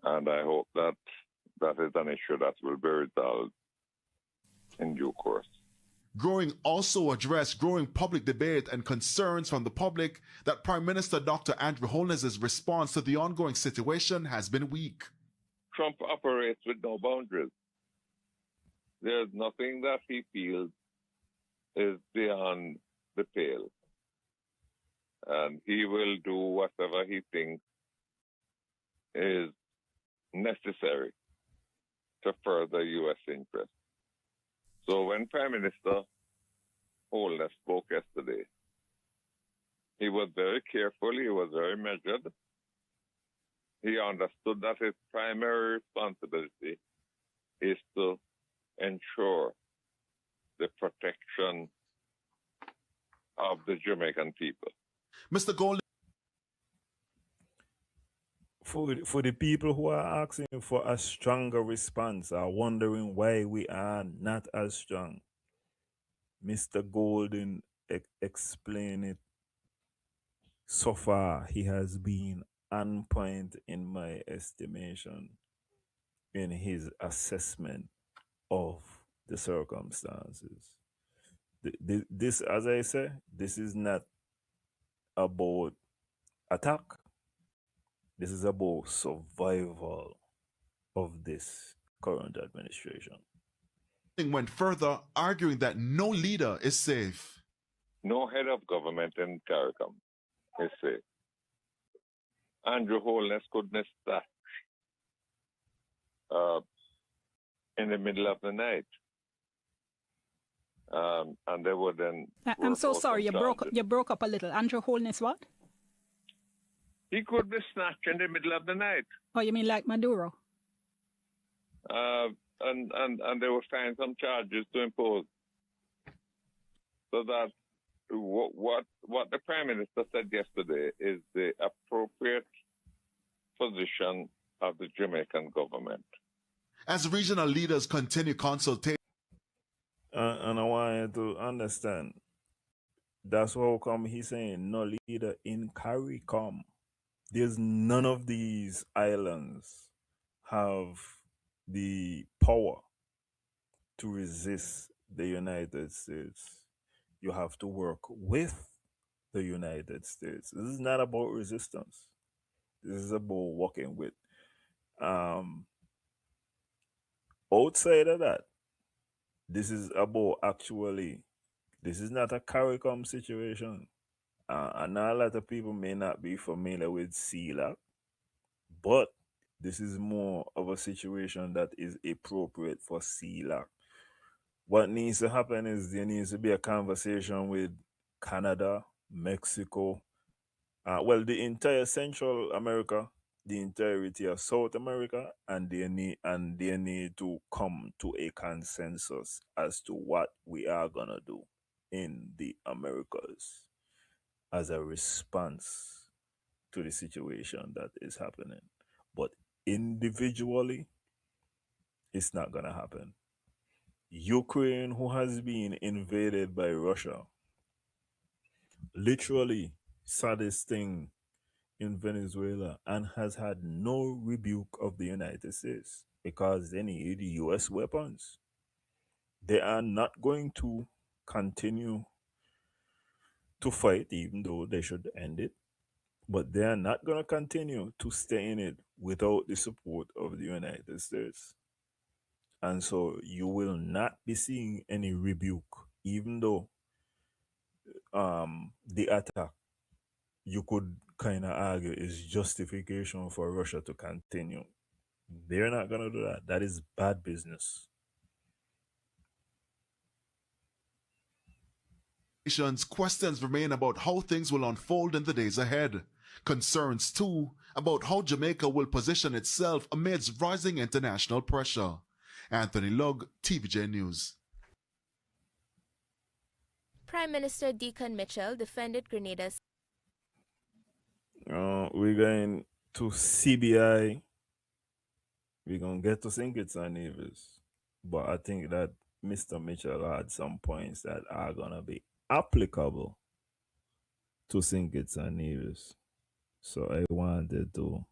And I hope that that is an issue that will be resolved in due course. Growing also addressed growing public debate and concerns from the public that Prime Minister Dr. Andrew Holness's response to the ongoing situation has been weak. Trump operates with no boundaries. There's nothing that he feels is beyond the pale. And he will do whatever he thinks is necessary to further U.S. interests. So when Prime Minister Holness spoke yesterday, he was very careful, he was very measured. He understood that his primary responsibility is to ensure the protection of the Jamaican people. Mr. Golding. For the people who are asking for a stronger response, are wondering why we are not as strong, Mr. Golden explained it. So far, he has been on point in my estimation in his assessment of the circumstances. This, as I say, this is not about attack. This is about survival of this current administration. Went further, arguing that no leader is safe. No head of government in CARICOM is safe. Andrew Holness could miss that in the middle of the night. And they would then. I'm so sorry, you broke up a little. Andrew Holness, what? He could be snatched in the middle of the night. Oh, you mean like Maduro? And they will find some charges to impose. So that what the Prime Minister said yesterday is the appropriate position of the Jamaican government. As regional leaders continue consultation. And I want you to understand, that's how come he's saying no leader in CARICOM. There's none of these islands have the power to resist the United States. You have to work with the United States. This is not about resistance. This is about working with. Outside of that, this is about actually, this is not a CARICOM situation. And a lot of people may not be familiar with CELAC, but this is more of a situation that is appropriate for CELAC. What needs to happen is there needs to be a conversation with Canada, Mexico, the entire Central America, the entirety of South America, and they need to come to a consensus as to what we are gonna do in the Americas as a response to the situation that is happening. But individually, it's not gonna happen. Ukraine, who has been invaded by Russia, literally saddest thing in Venezuela, and has had no rebuke of the United States because they need US weapons. They are not going to continue to fight, even though they should end it, but they are not going to continue to stay in it without the support of the United States. And so you will not be seeing any rebuke, even though the attack, you could kind of argue, is justification for Russia to continue. They're not going to do that. That is bad business. Questions remain about how things will unfold in the days ahead. Concerns, too, about how Jamaica will position itself amidst rising international pressure. Anthony Lugg, TVJ News. Prime Minister Deacon Mitchell defended Grenada's. We're going to CBI we're going to get to St. Kitts and Nevis. But I think that Mr. Mitchell had some points that are going to be applicable to St. Kitts and Nevis. So I wanted to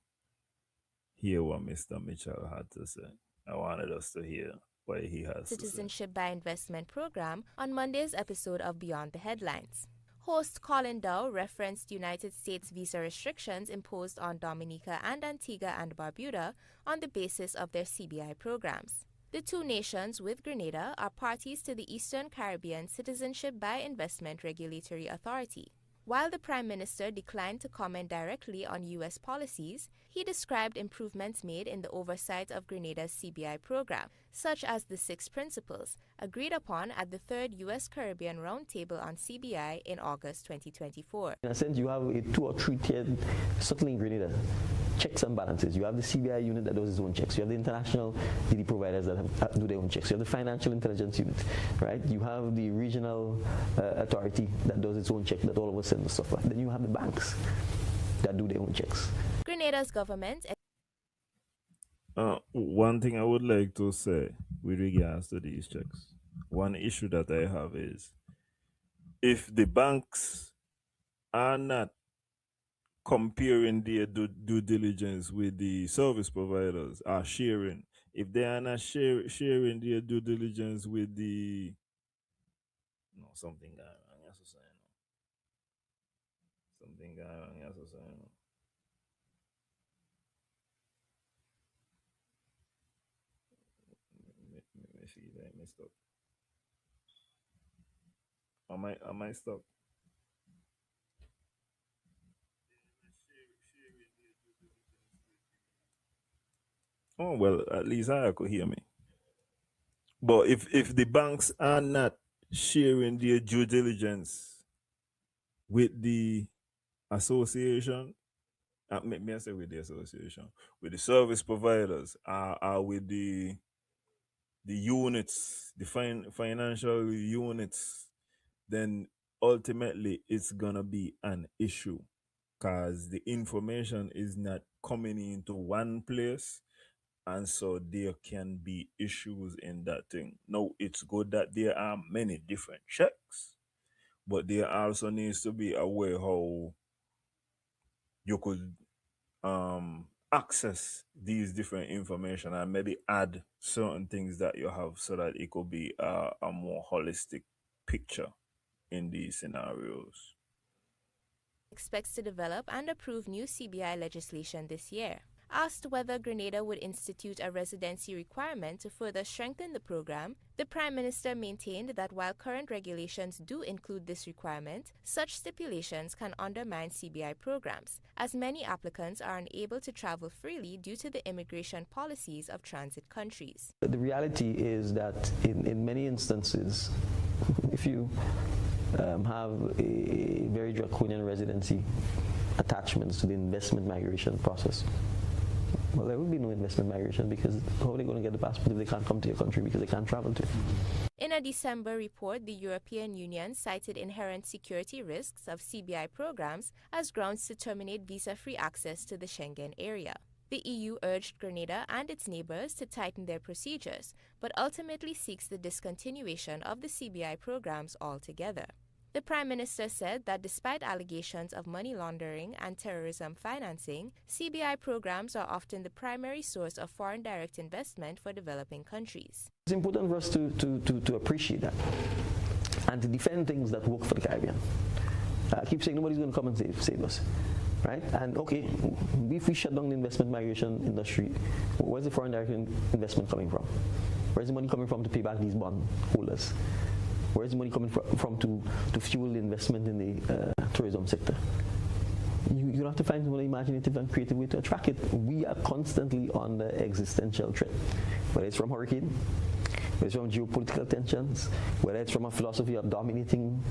hear what Mr. Mitchell had to say. I wanted us to hear what he has to say. Citizenship by Investment program on Monday's episode of Beyond the Headlines. Host Colin Dow referenced United States visa restrictions imposed on Dominica and Antigua and Barbuda on the basis of their CBI programs. The two nations, with Grenada, are parties to the Eastern Caribbean Citizenship by Investment Regulatory Authority. While the Prime Minister declined to comment directly on U.S. policies, he described improvements made in the oversight of Grenada's CBI program, such as the 6 principles, agreed upon at the 3rd U.S. Caribbean Roundtable on CBI in August 2024. In a sense, you have a 2 or 3 tiered, certainly in Grenada, checks and balances. You have the CBI unit that does its own checks. You have the international DD providers that do their own checks. You have the financial intelligence unit, right? You have the regional authority that does its own check that all of us send the stuff. Then you have the banks that do their own checks. Grenada's government. One thing I would like to say with regards to these checks, one issue that I have is if the banks are not comparing their due diligence with the service providers, are sharing, if they are not sharing their due diligence with the something going wrong, yes, something going wrong, yes, Let me see if I messed up. Am I stuck? Oh well, at least I could hear me. But if the banks are not sharing their due diligence with the association, may I say with the association, with the service providers, or with the units, the financial units, then ultimately it's gonna be an issue because the information is not coming into one place, and so there can be issues in that thing. Now, it's good that there are many different checks, but there also needs to be a way how you could access these different information and maybe add certain things that you have so that it could be a more holistic picture in these scenarios. Expects to develop and approve new CBI legislation this year. Asked whether Grenada would institute a residency requirement to further strengthen the program, the Prime Minister maintained that while current regulations do include this requirement, such stipulations can undermine CBI programs, as many applicants are unable to travel freely due to the immigration policies of transit countries. The reality is that in many instances, if you have a very draconian residency attachments to the investment migration process, well, there will be no investment migration because how are they going to get the passport if they can't come to your country because they can't travel to it? In a December report, the European Union cited inherent security risks of CBI programs as grounds to terminate visa-free access to the Schengen area. The EU urged Grenada and its neighbors to tighten their procedures, but ultimately seeks the discontinuation of the CBI programs altogether. The Prime Minister said that despite allegations of money laundering and terrorism financing, CBI programs are often the primary source of foreign direct investment for developing countries. It's important for us to appreciate that and to defend things that work for the Caribbean. I keep saying nobody's going to come and save us, right? And okay, if we shut down the investment migration industry, where's the foreign direct investment coming from? Where's the money coming from to pay back these bond holders? Where's the money coming from to fuel the investment in the tourism sector? You have to find some imaginative and creative way to attract it. We are constantly under existential threat, whether it's from hurricane, whether it's from geopolitical tensions, whether it's from a philosophy of dominating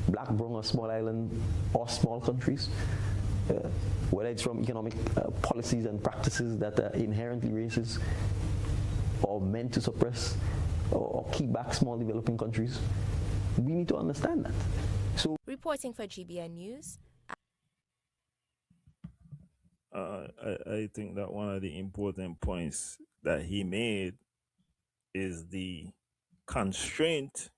black, brown, or small island or small countries, whether it's from economic policies and practices that are inherently racist or meant to suppress or keep back small developing countries. We need to understand that. So, reporting for GBN News. I think that one of the important points that he made is the constraint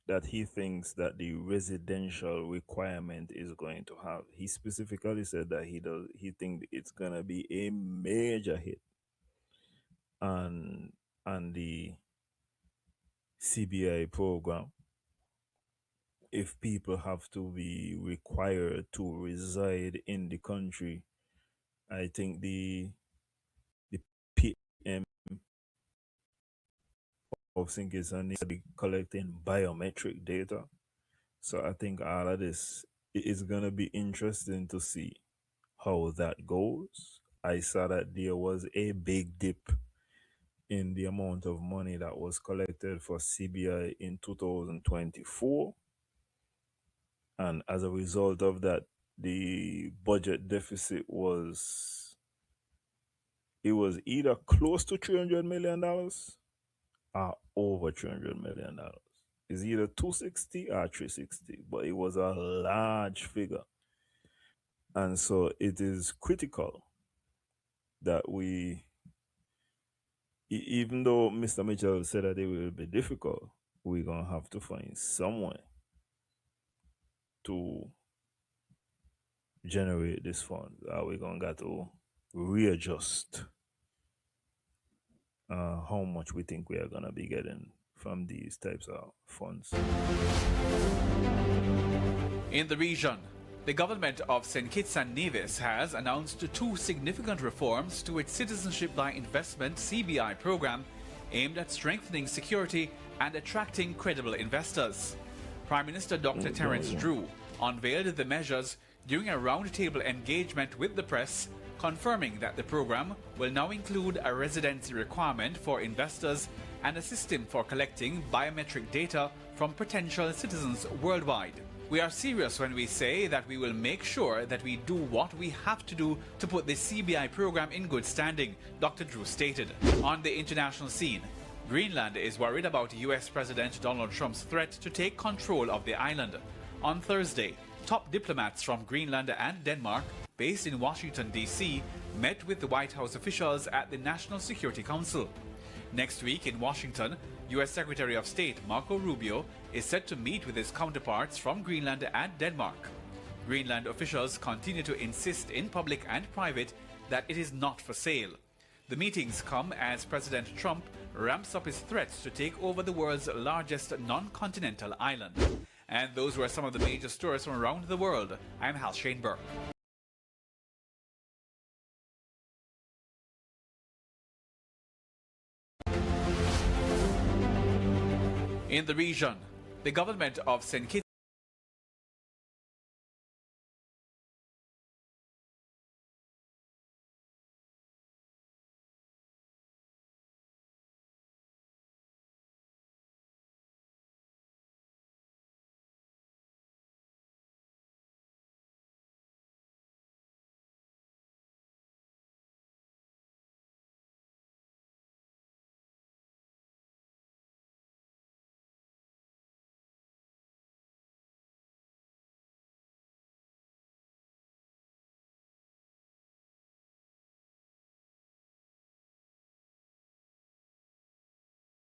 that he thinks that the residential requirement is going to have. He specifically said that he thinks it's gonna be a major hit on the CBI program if people have to be required to reside in the country. I think the PM of St. Kitts and Nevis be collecting biometric data. So I think all of this is gonna be interesting to see how that goes. I saw that there was a big dip in the amount of money that was collected for CBI in 2024. And as a result of that, the budget deficit was either close to $300 million or over $300 million. It's either 260 or 360, but it was a large figure. And so it is critical that we, even though Mr. Mitchell said that it will be difficult, we're going to have to find some way to generate this fund. We're going to have to readjust how much we think we are going to be getting from these types of funds. In the region, the government of St. Kitts and Nevis has announced 2 significant reforms to its Citizenship by Investment CBI program aimed at strengthening security and attracting credible investors. Prime Minister Dr. Terence Drew unveiled the measures during a roundtable engagement with the press, confirming that the program will now include a residency requirement for investors and a system for collecting biometric data from potential citizens worldwide. We are serious when we say that we will make sure that we do what we have to do to put the CBI program in good standing, Dr. Drew stated. On the international scene, Greenland is worried about US President Donald Trump's threat to take control of the island. On Thursday, top diplomats from Greenland and Denmark, based in Washington, D.C., met with the White House officials at the National Security Council. Next week in Washington, U.S. Secretary of State Marco Rubio is set to meet with his counterparts from Greenland and Denmark. Greenland officials continue to insist in public and private that it is not for sale. The meetings come as President Trump ramps up his threats to take over the world's largest non-continental island. And those were some of the major stories from around the world. I'm Hal Shaneberg. In the region, the government of St. Kitts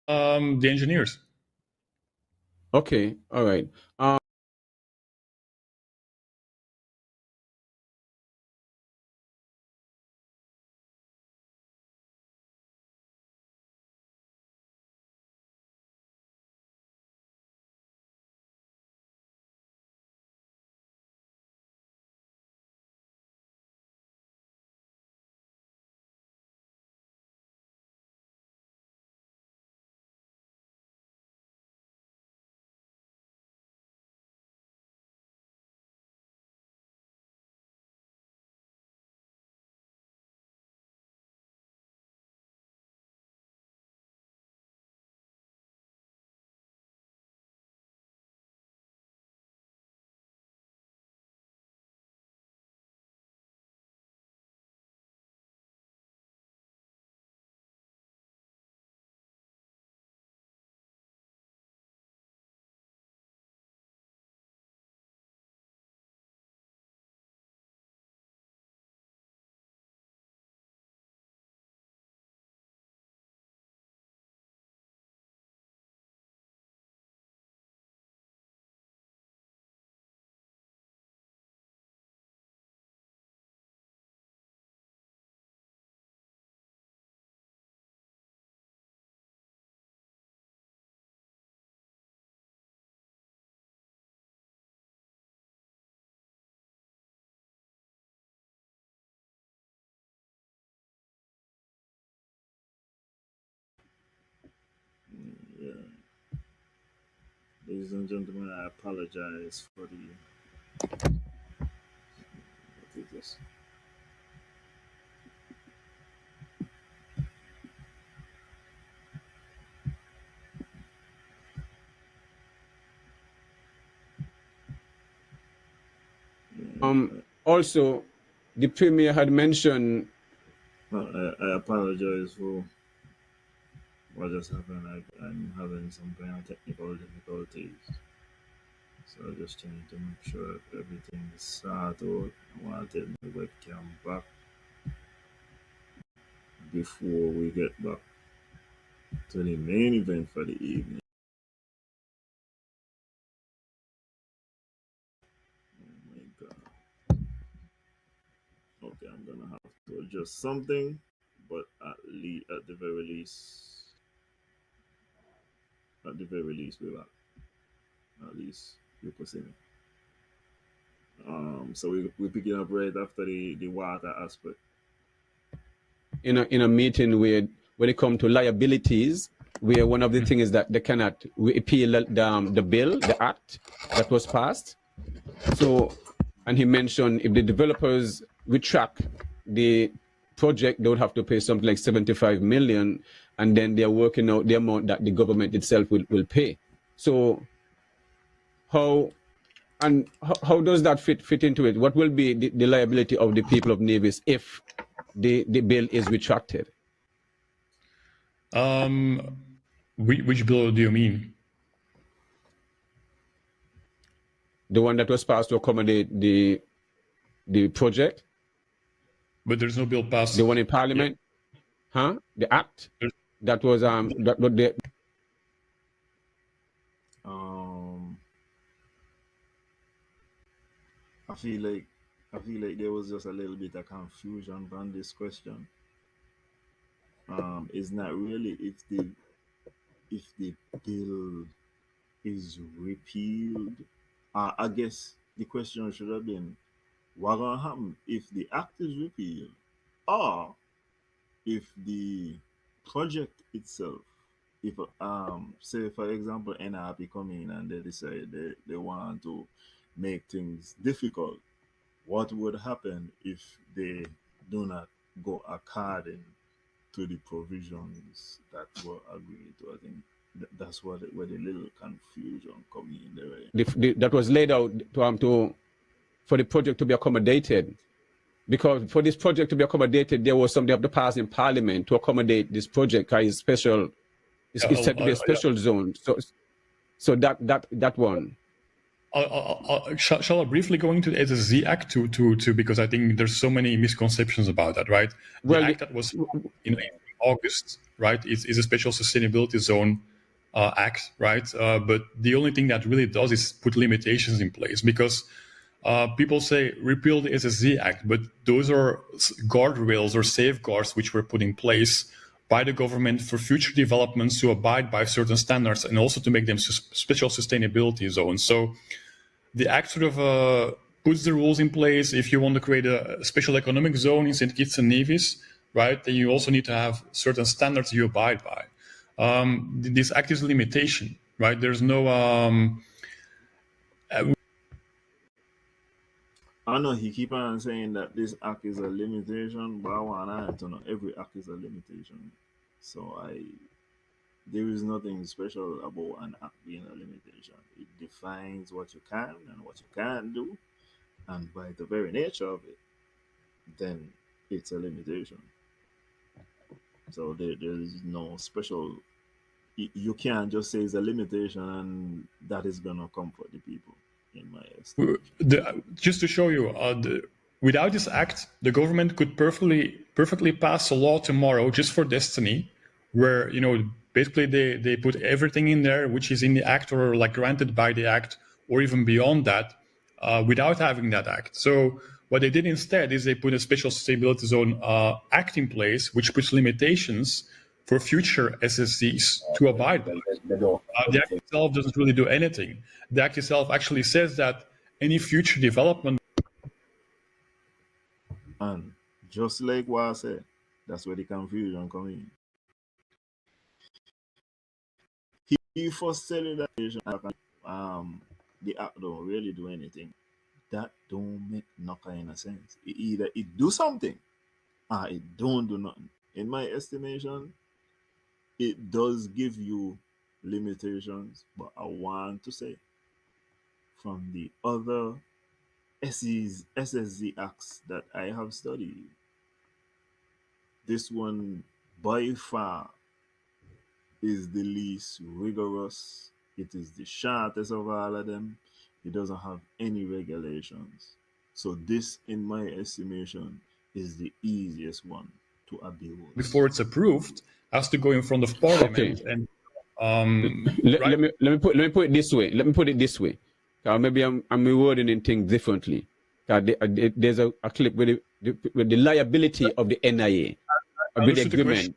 The engineers. Okay, all right. Ladies and gentlemen, I apologize for the. What is this? Also, the Premier had mentioned. I apologize for what just happened. I'm having some kind of technical difficulties. So just trying to make sure everything is sorted. I want to take my webcam back before we get back to the main event for the evening. Oh my God. Okay, I'm gonna have to adjust something, but at the very least, we're back. At least you can see me. So we picking up right after the water aspect. In a meeting where when it comes to liabilities, where one of the things is that they cannot repeal the bill, the act that was passed. So, and he mentioned if the developers retract the project, they would have to pay something like 75 million, and then they're working out the amount that the government itself will pay. So, how does that fit into it? What will be the liability of the people of Nevis if the bill is retracted? Which bill do you mean? The one that was passed to accommodate the project? But there's no bill passed. The one in Parliament? Yeah. Huh? The act? That was that what the I feel like there was just a little bit of confusion on this question. It's not really if the bill is repealed. I guess the question should have been what gonna happen if the act is repealed, or if the project itself, if say for example NRP come in and they decide they want to make things difficult, what would happen if they do not go according to the provisions that were agreed to? I think that's where the little confusion come in there. that was laid out for the project to be accommodated. Because for this project to be accommodated, there was something of the pass in Parliament to accommodate this project. It's special. It's said to be a special zone. So that one. Shall I briefly go into the SSZ Act to because I think there's so many misconceptions about that, right? The act that was in August, right, is a special sustainability zone act, right? But the only thing that really does is put limitations in place, because people say repeal the SSZ Act, but those are guardrails or safeguards which were put in place by the government for future developments to abide by certain standards and also to make them special sustainability zones. So the Act sort of puts the rules in place. If you want to create a special economic zone in St. Kitts and Nevis, right, then you also need to have certain standards you abide by. This Act is a limitation, right? There's no... I know he keep on saying that this act is a limitation, but I want to know every act is a limitation. So there is nothing special about an act being a limitation. It defines what you can and what you can't do, and by the very nature of it, then it's a limitation. So there is no special. You can't just say it's a limitation and that is gonna comfort the people. In my estimation. Just to show you, without this act, the government could perfectly pass a law tomorrow just for Destiny, where basically they put everything in there which is in the act or like granted by the act or even beyond that, without having that act. So what they did instead is they put a special sustainability zone act in place, which puts limitations for future SSCs to abide by. The act itself doesn't really do anything. The act itself actually says that any future development... And just like what I said, that's where the confusion comes in. He first said that the act don't really do anything. That don't make no kind of sense. Either it do something or it don't do nothing. In my estimation, it does give you limitations, but I want to say from the other SSZ acts that I have studied, this one by far is the least rigorous. It is the shortest of all of them. It doesn't have any regulations. So this, in my estimation, is the easiest one to abuse. Before it's approved, has to go in front of Parliament. Okay. And let me put it this way. Let me put it this way. Maybe I'm rewording things differently. There's a clip with the liability of the NIA with the agreement.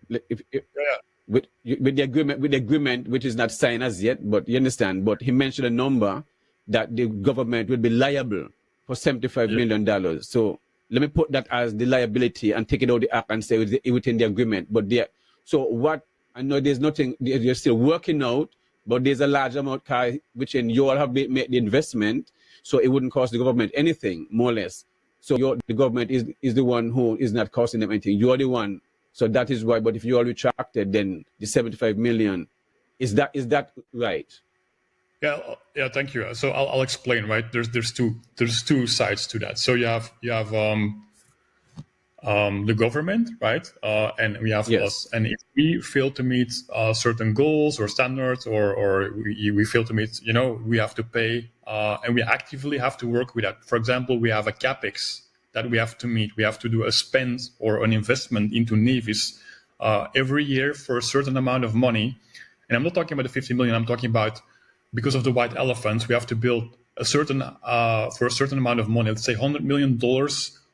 With the agreement, which is not signed as yet, but you understand. But he mentioned a number that the government will be liable for $75 million. So let me put that as the liability and take it out of the act and say within the agreement. But there, so what? I know there's nothing. You're still working out, but there's a large amount which you all have made the investment, so it wouldn't cost the government anything, more or less. So the government is the one who is not costing them anything. You're the one. So that is why. But if you all retracted, then the 75 million, is that right? Yeah. Thank you. So I'll explain. Right. There's two sides to that. So you have the government, right? And we have us. And if we fail to meet certain goals or standards, or we fail to meet, we have to pay, and we actively have to work with that. For example, we have a capex that we have to meet. We have to do a spend or an investment into navies every year for a certain amount of money. And I'm not talking about the 50 million. I'm talking about, because of the white elephants, we have to build a certain for a certain amount of money. Let's say $100 million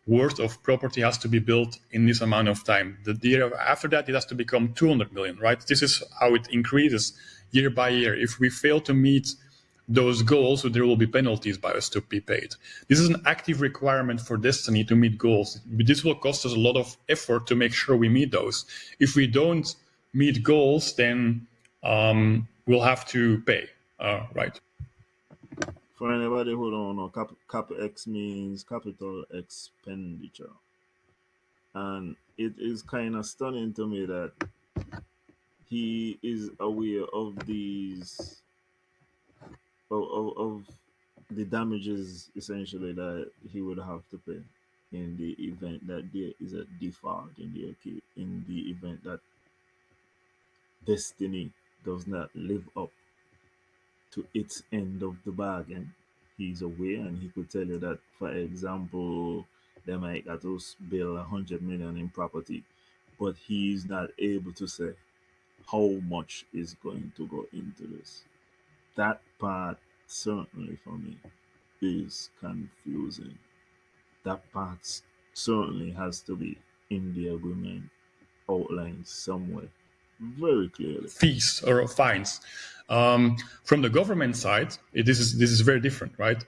worth of property has to be built in this amount of time. The year after that, it has to become 200 million, right? This is how it increases year by year. If we fail to meet those goals, so there will be penalties by us to be paid. This is an active requirement for Destiny to meet goals. This will cost us a lot of effort to make sure we meet those. If we don't meet goals, then we'll have to pay, right? For anybody who don't know, CapEx means capital expenditure. And it is kind of stunning to me that he is aware of these, of the damages essentially that he would have to pay in the event that there is a default, in the event that Destiny does not live up to its end of the bargain. He's aware, and he could tell you that, for example, they might get us bill 100 million in property, but he's not able to say how much is going to go into this. That part, certainly for me, is confusing. That part certainly has to be in the agreement, outlined somewhere very clearly. Fees or fines. From the government side, this is very different, right?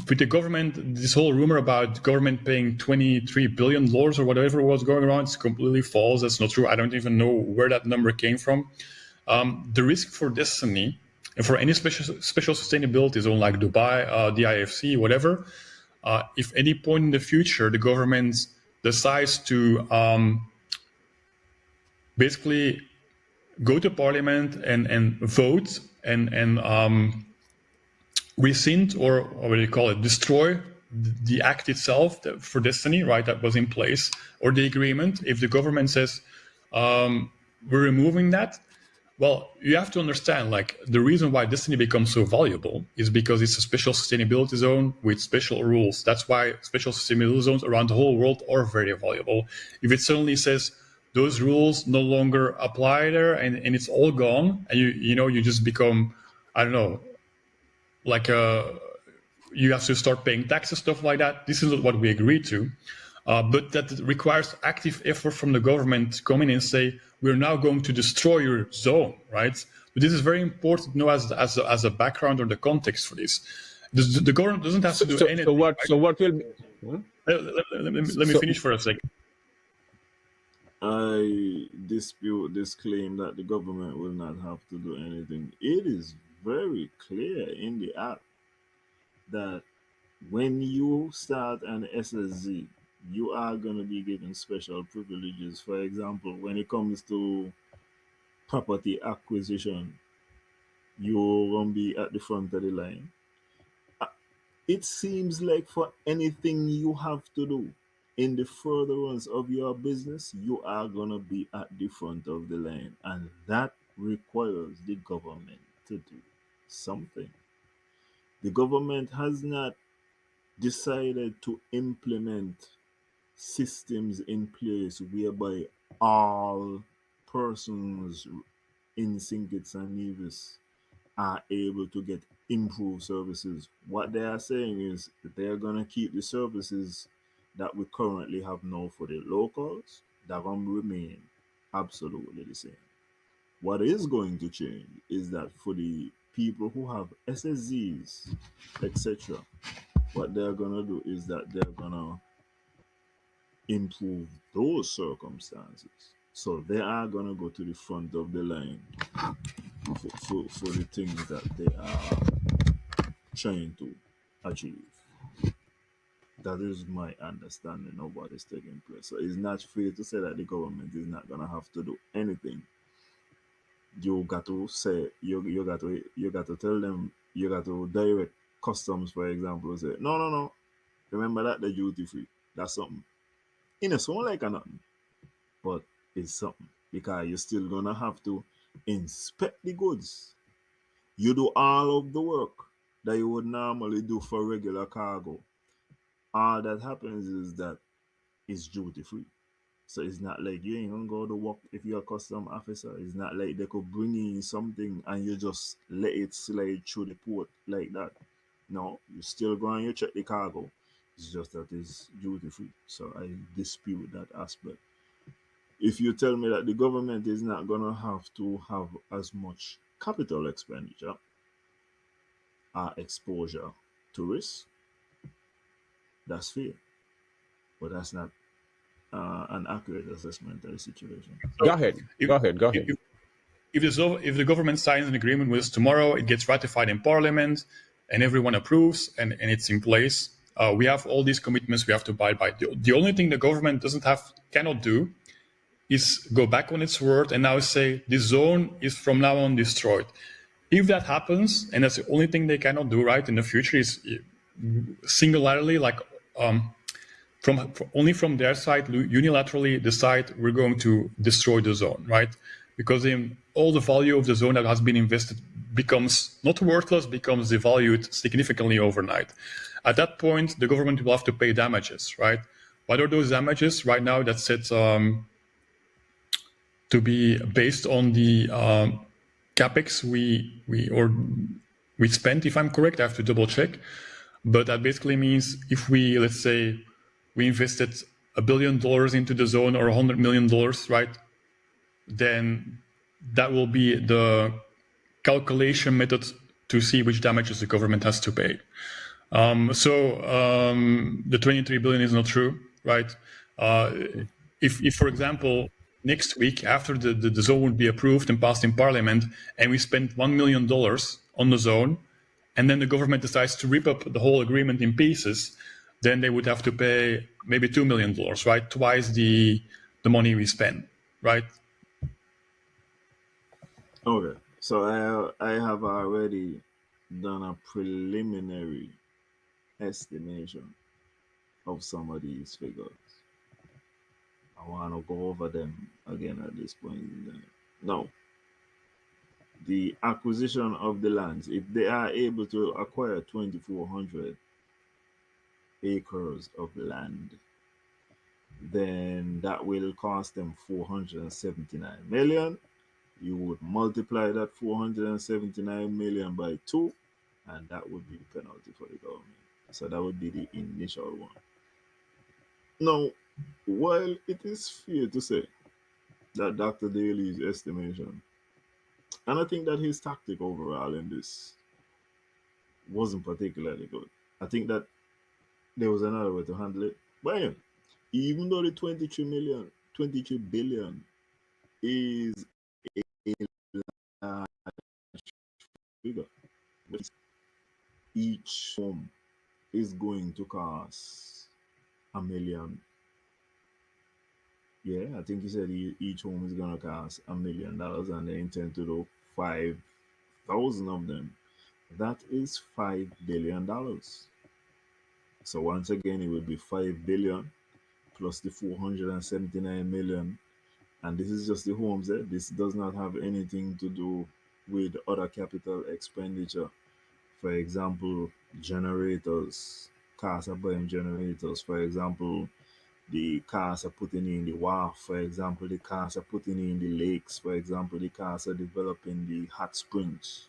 With the government, this whole rumor about government paying $23 billion or whatever was going around is completely false. That's not true. I don't even know where that number came from. The risk for Destiny and for any special sustainability zone like Dubai, the IFC, whatever, if any point in the future the government decides to basically go to parliament and vote and rescind, or what do you call it, destroy the act itself for Destiny, right, that was in place, or the agreement. If the government says we're removing that, well, you have to understand, like, the reason why Destiny becomes so valuable is because it's a special sustainability zone with special rules. That's why special sustainability zones around the whole world are very valuable. If it suddenly says those rules no longer apply there and it's all gone, and you just become, I don't know, like you have to start paying taxes, stuff like that. This is not what we agreed to, but that requires active effort from the government to come in and say, we're now going to destroy your zone, right? But this is very important to know as a background or the context for this. The government doesn't have to do anything. So what will be? Let me finish for a second. I dispute this claim that the government will not have to do anything. It is very clear in the act that when you start an SSZ, you are going to be given special privileges. For example, when it comes to property acquisition, you're going to be at the front of the line. It seems like for anything you have to do in the furtherance of your business, you are going to be at the front of the line. And that requires the government to do something. The government has not decided to implement systems in place whereby all persons in St. Kitts and Nevis are able to get improved services. What they are saying is that they are going to keep the services that we currently have now for the locals, that going to remain absolutely the same. What is going to change is that for the people who have SSZs, etc., what they're going to do is that they're going to improve those circumstances. So they are going to go to the front of the line for the things that they are trying to achieve. That is my understanding of what is taking place. So it's not fair to say that the government is not going to have to do anything. You got to say, you got to tell them, you got to direct customs, for example, say, no, remember that the duty free. That's something. It doesn't sound like a nothing, but it's something, because you're still gonna have to inspect the goods. You do all of the work that you would normally do for regular cargo. All that happens is that it's duty free. So it's not like you ain't gonna go to work if you're a custom officer. It's not like they could bring in something and you just let it slide through the port like that. No, you still go and you check the cargo. It's just that it's duty free. So I dispute that aspect. If you tell me that the government is not gonna have to have as much capital expenditure or exposure to risk, that's fair. But that's not an accurate assessment of the situation. Go ahead. If the government signs an agreement with us tomorrow, it gets ratified in Parliament, and everyone approves, and it's in place. We have all these commitments we have to abide by. The only thing the government cannot do is go back on its word and now say this zone is from now on destroyed. If that happens, and that's the only thing they cannot do, right, in the future, is singularly, like only from their side, unilaterally decide we're going to destroy the zone, right? Because then all the value of the zone that has been invested becomes not worthless, becomes devalued significantly overnight. At that point, the government will have to pay damages, right? What are those damages? Right now, that's set to be based on the capex we spent, if I'm correct. I have to double check. But that basically means if we, let's say, we invested $1 billion into the zone or $100 million, right? Then that will be the calculation method to see which damages the government has to pay. The 23 billion is not true, right? If, for example, next week after the zone would be approved and passed in Parliament, and we spent $1 million on the zone, and then the government decides to rip up the whole agreement in pieces, then they would have to pay maybe $2 million, right? Twice the money we spend, right? Okay, so I have already done a preliminary estimation of some of these figures. I want to go over them again at this point in time. Now, the acquisition of the lands, if they are able to acquire 2,400 acres of land, then that will cost them 479 million. You would multiply that 479 million by 2, and that would be the penalty for the government. So that would be the initial one. Now, while it is fair to say that Dr. Daly's estimation, and I think that his tactic overall in this wasn't particularly good. I think that there was another way to handle it. But anyway, even though the 23 billion is a large figure, each home is going to cost $1 million. Yeah, I think he said each home is going to cost $1 million, and they intend to do 5,000 of them. That is $5 billion. So once again, it would be 5 billion plus the 479 million. And this is just the homes. This does not have anything to do with other capital expenditure. For example, generators, cost of buying generators. For example, the cost of putting in the wharf. For example, the cost of putting in the lakes. For example, the cost of developing the hot springs.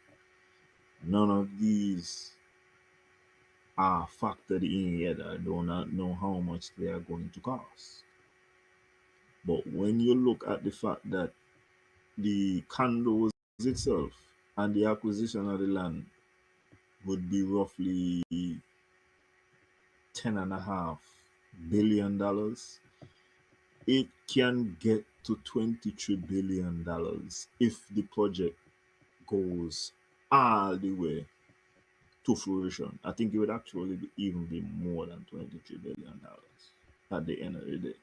None of these are factored in yet. I do not know how much they are going to cost. But when you look at the fact that the condos itself and the acquisition of the land would be roughly $10.5 billion, it can get to $23 billion if the project goes all the way to fruition. I think it would actually even be more than $23 billion at the end of the day,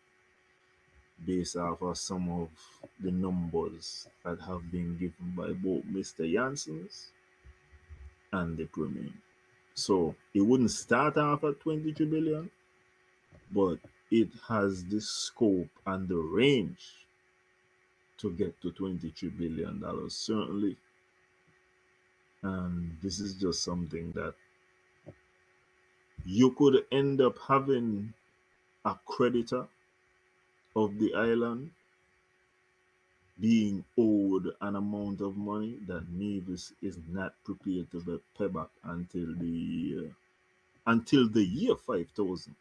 based off of some of the numbers that have been given by both Mr. Janssens and the Premier. So it wouldn't start off at 23 billion, but it has the scope and the range to get to $23 billion, certainly. And this is just something that you could end up having a creditor of the island being owed an amount of money that Nevis is not prepared to pay back until the year 5000,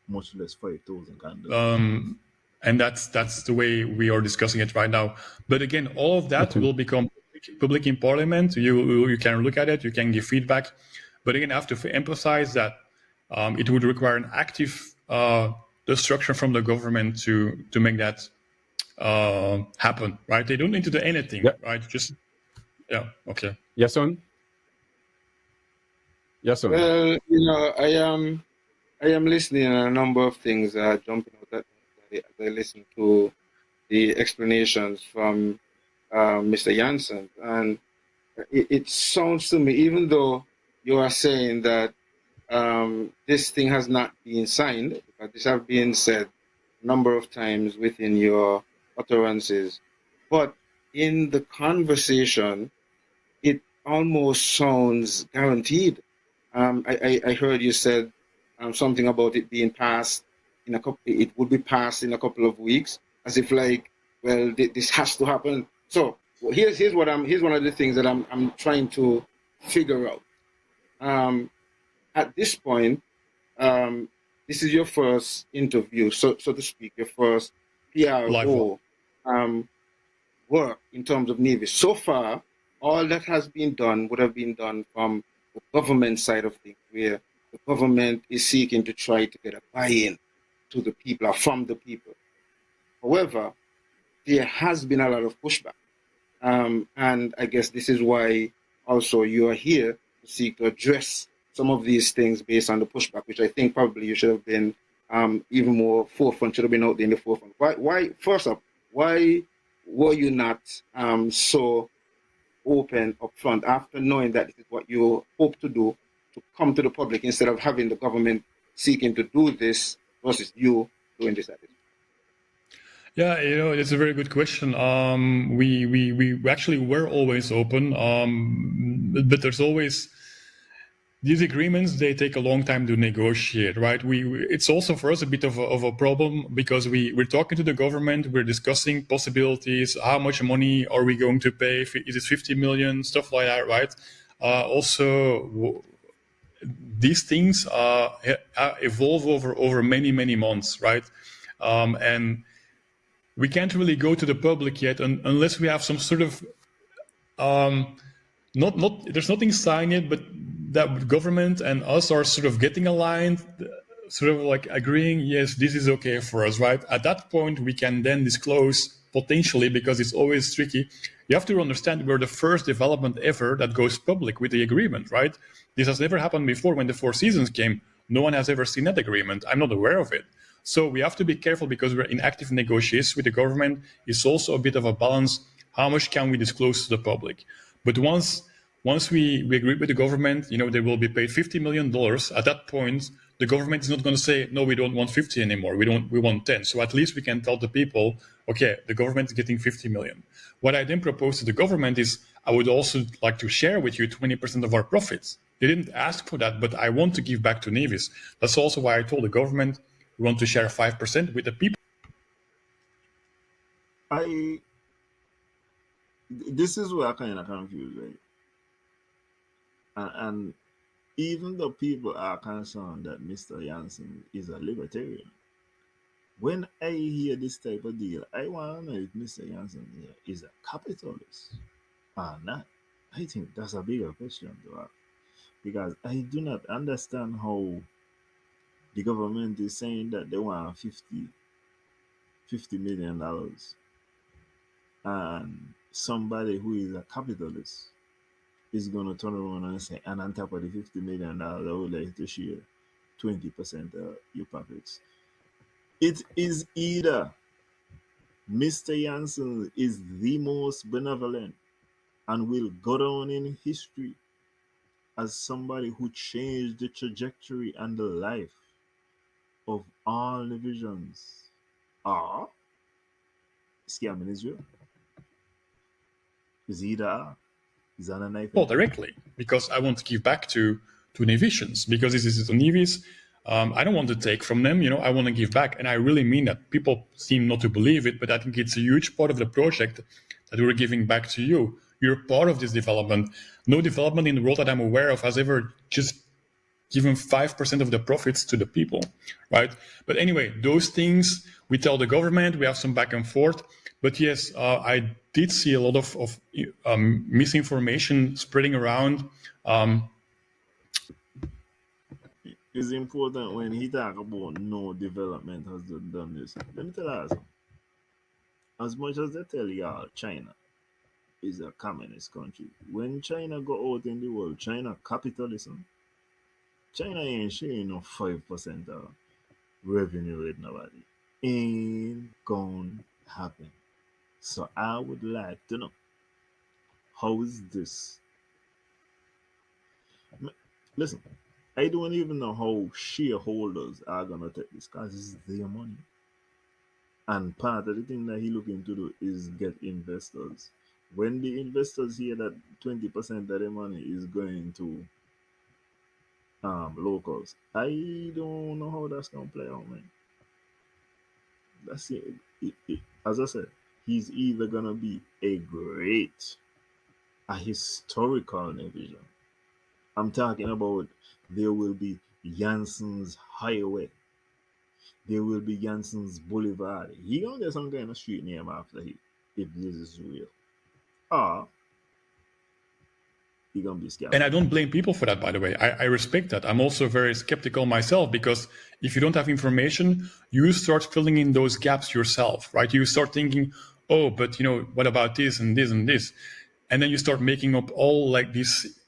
much less 5,000 candles. And that's the way we are discussing it right now. But again, all of that will become public in Parliament. You can look at it, you can give feedback. But again, I have to emphasize that it would require an active destruction from the government to make that happen, right? They don't need to do anything, right? Just, okay. Yes, son. Yes, son. Well, I am listening on a number of things jumping out as I listen to the explanations from Mr. Janssen, and it sounds to me, even though you are saying that this thing has not been signed, but this has been said a number of times within your utterances, but in the conversation, it almost sounds guaranteed. I heard you said something about it being passed in a couple. It would be passed in a couple of weeks, as if like, well, this has to happen. So here's one of the things that I'm trying to figure out. At this point, this is your first interview, so to speak, your first PRO work in terms of Nevis. So far, all that has been done would have been done from the government side of things, where the government is seeking to try to get a buy-in to the people or from the people. However, there has been a lot of pushback. And I guess this is why also you are here to seek to address some of these things based on the pushback, which I think probably you should have been even more forefront, should have been out there in the forefront. Why first up, why were you not so open up front after knowing that this is what you hope to do, to come to the public instead of having the government seeking to do this versus you doing this at this? Yeah, it's a very good question. We actually were always open, but there's always these agreements. They take a long time to negotiate, right? It's also for us a bit of a problem because we're talking to the government, we're discussing possibilities. How much money are we going to pay? Is it 50 million? Stuff like that, right? Also, these things evolve over many months, right? And we can't really go to the public yet unless we have some sort of there's nothing signed yet, but that government and us are sort of getting aligned, sort of like agreeing, yes, this is okay for us, right? At that point, we can then disclose potentially, because it's always tricky. You have to understand we're the first development ever that goes public with the agreement, right? This has never happened before. When the Four Seasons came, no one has ever seen that agreement. I'm not aware of it. So we have to be careful because we're in active negotiations with the government. It's also a bit of a balance. How much can we disclose to the public? But once we agree with the government, they will be paid $50 million. At that point, the government is not going to say, no, we don't want 50 anymore. We want 10. So at least we can tell the people, okay, the government is getting 50 million. What I then propose to the government is, I would also like to share with you 20% of our profits. They didn't ask for that, but I want to give back to Nevis. That's also why I told the government we want to share 5% with the people. This is where I kind of confused, right? And even though people are concerned that Mr. Jansen is a libertarian, when I hear this type of deal, I want to know if Mr. Jansen is a capitalist or not. I think that's a bigger question to ask, because I do not understand how the government is saying that they want $50 million, and somebody who is a capitalist is going to turn around and say, and on top of the $50 million, I would like to share 20% of your profits. It is either Mr. Jansen is the most benevolent and will go down in history as somebody who changed the trajectory and the life of all divisions, or scamming Israel. Is either is that a knife? Well, directly, because I want to give back to Nevisians, because this is to Nevis. I don't want to take from them, I want to give back. And I really mean that. People seem not to believe it, but I think it's a huge part of the project that we're giving back to you. You're part of this development. No development in the world that I'm aware of has ever just given 5% of the profits to the people, right? But anyway, those things we tell the government, we have some back and forth. But yes, I did see a lot of misinformation spreading around. It's important when he talk about no development has done this. Let me tell you something. As much as they tell y'all China is a communist country, when China go out in the world, China capitalism, China ain't sharing no 5% of revenue with nobody. Ain't gonna happen. So I would like to know, how is this? Listen, I don't even know how shareholders are gonna take this, because it's their money. And part of the thing that he's looking to do is get investors. When the investors hear that 20% of their money is going to locals, I don't know how that's gonna play out, man. That's it. As I said, he's either gonna be a historical division. I'm talking about there will be Jansen's Highway. There will be Jansen's Boulevard. He gonna get some kind of street name after him, if this is real. Or he gonna be scared. And I don't blame people for that, by the way. I respect that. I'm also very skeptical myself, because if you don't have information, you start filling in those gaps yourself, right? You start thinking, oh, but what about this and this and this? And then you start making up all like this,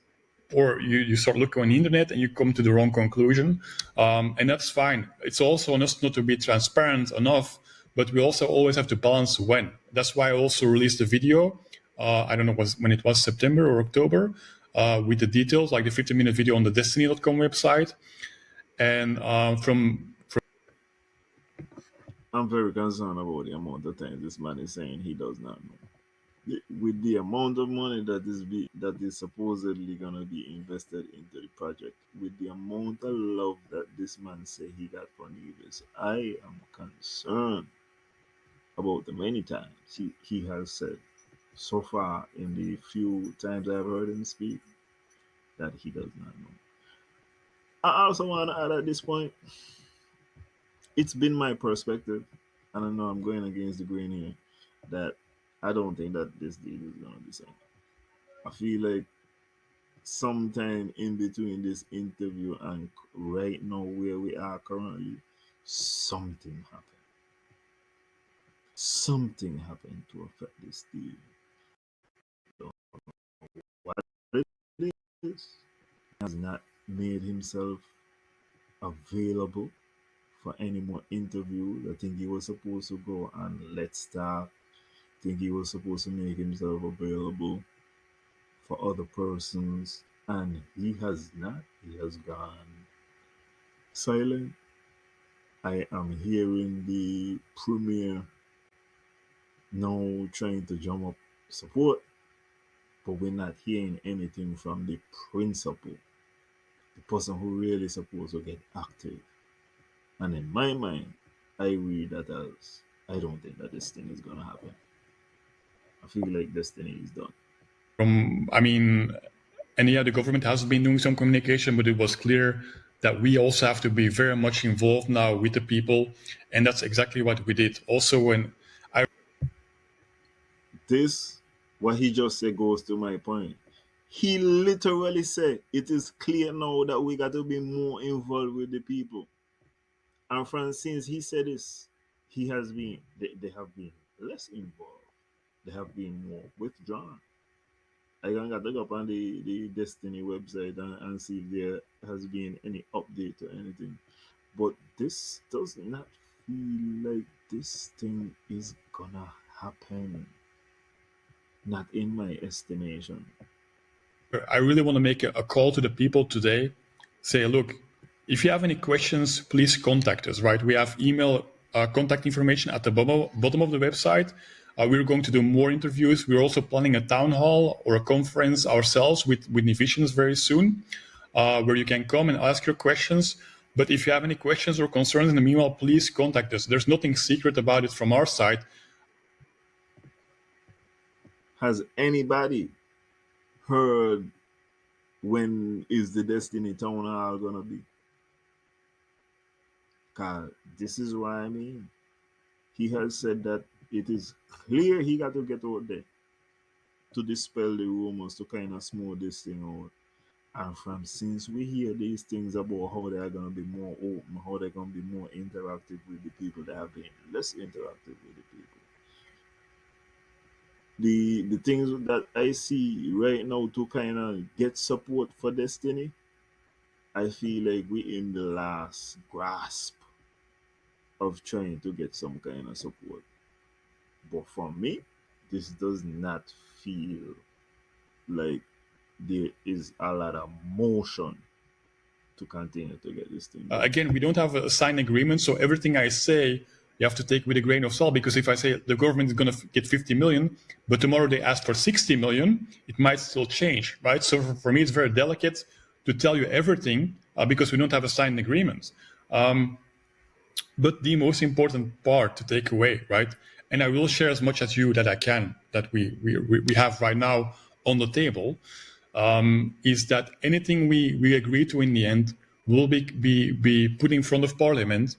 or you start looking on the internet and you come to the wrong conclusion. And that's fine. It's also on us not to be transparent enough, but we also always have to balance when. That's why I also released a video. I don't know when it was, September or October, with the details, like the 50-minute video on the Destiny.com website. And I'm very concerned about the amount of time this man is saying he does not know. With the amount of money that is supposedly gonna be invested into the project, with the amount of love that this man say he got for Nevis, I am concerned about the many times he has said so far in the few times I've heard him speak that he does not know. I also want to add at this point, it's been my perspective, and I know I'm going against the grain here, that I don't think that this deal is going to be signed. I feel like sometime in between this interview and right now where we are currently, something happened. Something happened to affect this deal. what it is. He has not made himself available for any more interviews. I think he was supposed to go on Let's Talk. I think he was supposed to make himself available for other persons, and he has not. He has gone silent. I am hearing the premier now trying to drum up support, but we're not hearing anything from the principal, the person who really supposed to get active. And in my mind, I read that as I don't think that this thing is gonna happen. I feel like destiny is done. And yeah, the government has been doing some communication, but it was clear that we also have to be very much involved now with the people, and that's exactly what we did. Also, when what he just said goes to my point. He literally said it is clear now that we got to be more involved with the people. And since he said this, they have been less involved. They have been more withdrawn. I can go look up on the Destiny website and see if there has been any update or anything. But this does not feel like this thing is gonna happen. Not in my estimation. I really want to make a call to the people today. Say, look, if you have any questions, please contact us, right? We have email contact information at the bottom of the website. We're going to do more interviews. We're also planning a town hall or a conference ourselves with Nivisions very soon, where you can come and ask your questions. But if you have any questions or concerns in the meanwhile, please contact us. There's nothing secret about it from our side. Has anybody heard when is the Destiny Town Hall gonna be? Cause this is what I mean. He has said that it is clear he got to get out there to dispel the rumors, to kind of smooth this thing out. And since we hear these things about how they are gonna be more open, how they're gonna be more interactive with the people, that have been less interactive with the people. The things that I see right now to kind of get support for Destiny, I feel like we're in the last grasp of trying to get some kind of support. But for me, this does not feel like there is a lot of motion to continue to get this thing done. Again, we don't have a signed agreement, so everything I say, you have to take with a grain of salt, because if I say the government is going to get 50 million, but tomorrow they ask for 60 million, it might still change, right? So for me, it's very delicate to tell you everything because we don't have a signed agreement. But the most important part to take away, right? And I will share as much as you that I can, that we have right now on the table, is that anything we agree to in the end will be put in front of Parliament,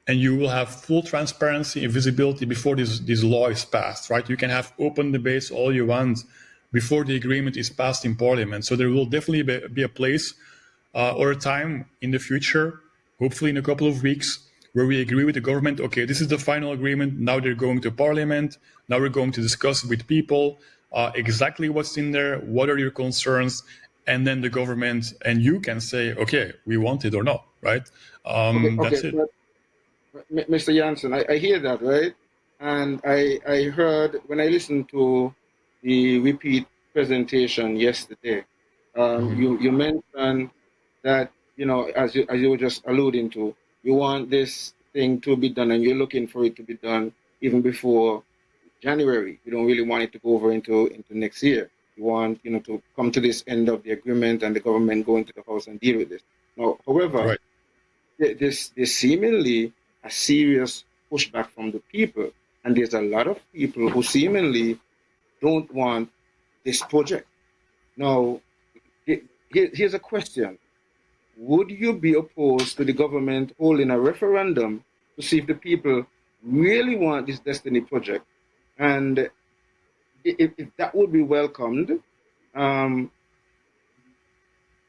and you will have full transparency and visibility before this law is passed, right? You can have open debates all you want before the agreement is passed in Parliament. So there will definitely be a place or a time in the future, hopefully in a couple of weeks, where we agree with the government, okay, this is the final agreement, now they're going to Parliament, now we're going to discuss with people exactly what's in there, what are your concerns, and then the government and you can say, okay, we want it or not, right? That's it. Mr. Janssen, I hear that, right? And I heard, when I listened to the repeat presentation yesterday, you mentioned that, as you were just alluding to, you want this thing to be done and you're looking for it to be done even before January. You don't really want it to go over into next year. You want, to come to this end of the agreement and the government go into the House and deal with this. Now, however, there's seemingly a serious pushback from the people. And there's a lot of people who seemingly don't want this project. Now, here's a question. Would you be opposed to the government holding a referendum to see if the people really want this Destiny project? And if that would be welcomed, and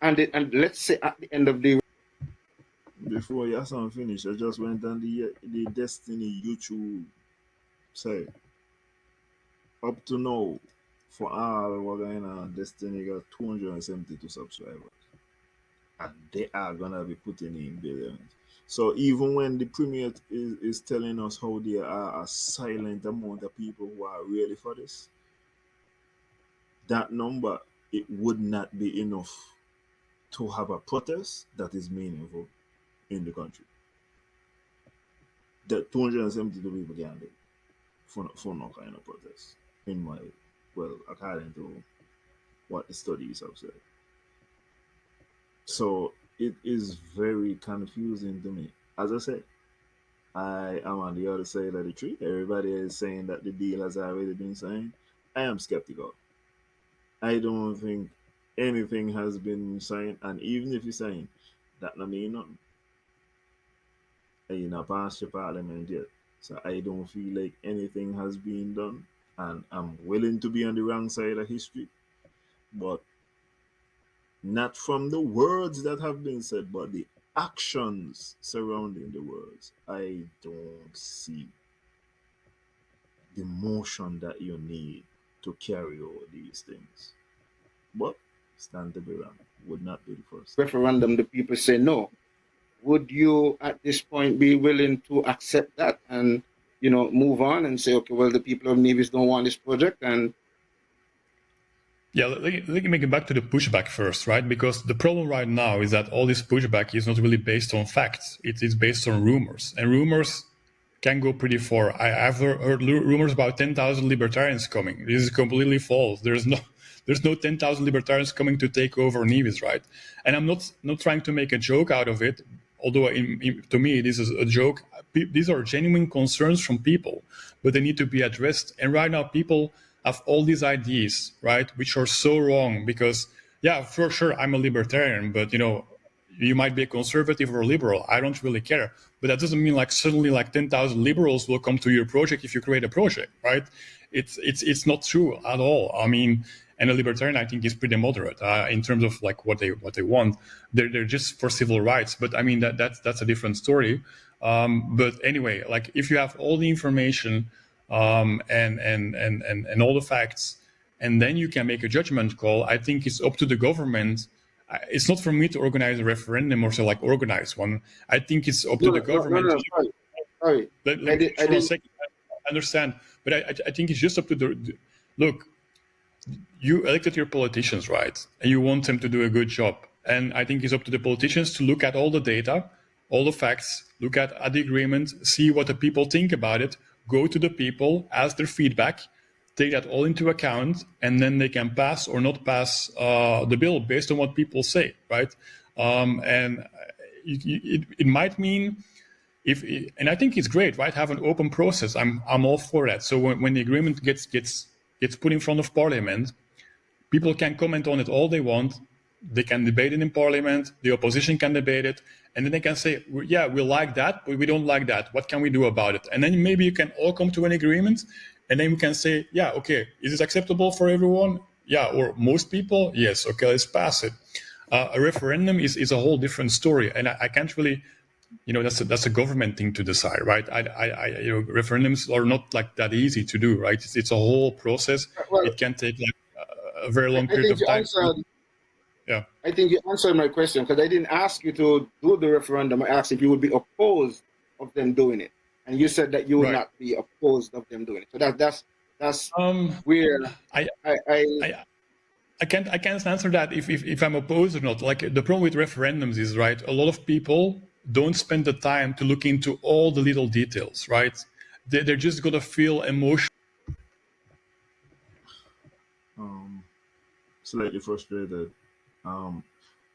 let's say at the end of the... Before Yasan finished, I just went on the Destiny YouTube site. Up to now, For all we're going on, Destiny got 272 subscribers. And they are gonna be putting in billions. So even when the premier is telling us how there are a silent amount of people who are really for this, that number, it would not be enough to have a protest that is meaningful in the country. That 272 people can do for no kind of protest, in my, well, according to what the studies have said. So it is very confusing to me. As I said, I am on the other side of the tree. Everybody is saying that the deal has already been signed. I am skeptical. I don't think anything has been signed, and even if you sign, that not mean nothing. And you're not past your parliament yet. So I don't feel like anything has been done, and I'm willing to be on the wrong side of history, but not from the words that have been said, but the actions surrounding the words. I don't see the motion that you need to carry over these things. But stand to be wrong. Would not be the first. Referendum, the people say no. Would you at this point be willing to accept that and, move on and say, okay, well, the people of Nevis don't want this project, and Yeah, let me make it back to the pushback first, right? Because the problem right now is that all this pushback is not really based on facts. It is based on rumors. And rumors can go pretty far. I've heard rumors about 10,000 libertarians coming. This is completely false. There's no 10,000 libertarians coming to take over Nevis, right? And I'm not trying to make a joke out of it, although to me this is a joke. These are genuine concerns from people, but they need to be addressed. And right now people have all these ideas, right, which are so wrong because, yeah, for sure, I'm a libertarian, but, you might be a conservative or a liberal. I don't really care. But that doesn't mean suddenly 10,000 liberals will come to your project if you create a project, right? It's not true at all. I mean, and a libertarian, I think, is pretty moderate in terms of what they want. They're just for civil rights. But I mean, that's a different story. But anyway, if you have all the information and all the facts, and then you can make a judgment call, I think it's up to the government. It's not for me to organize a referendum or organize one. I think it's up to the government. Sorry. I understand, but I think it's just up to look. You elected your politicians, right? And you want them to do a good job. And I think it's up to the politicians to look at all the data, all the facts, look at the agreement, see what the people think about it, go to the people, ask their feedback, take that all into account, and then they can pass or not pass the bill based on what people say, right? And it might mean and I think it's great, right? Have an open process. I'm all for that. So when the agreement gets put in front of Parliament, people can comment on it all they want. They can debate it in Parliament. The opposition can debate it, and then they can say, "Yeah, we like that, but we don't like that. What can we do about it?" And then maybe you can all come to an agreement, and then we can say, "Yeah, okay, is this acceptable for everyone? Yeah, or most people? Yes, okay, let's pass it." A referendum is a whole different story, and I can't really. That's a government thing to decide, right? Referendums are not that easy to do, right? It's a whole process. Well, it can take a very long period of time. Yeah, I think you answered my question because I didn't ask you to do the referendum. I asked if you would be opposed of them doing it, and you said that you would not be opposed of them doing it. So that's where I can't answer that if I'm opposed or not. The problem with referendums is, right, a lot of people don't spend the time to look into all the little details, right? They're just gonna feel emotion. Slightly frustrated.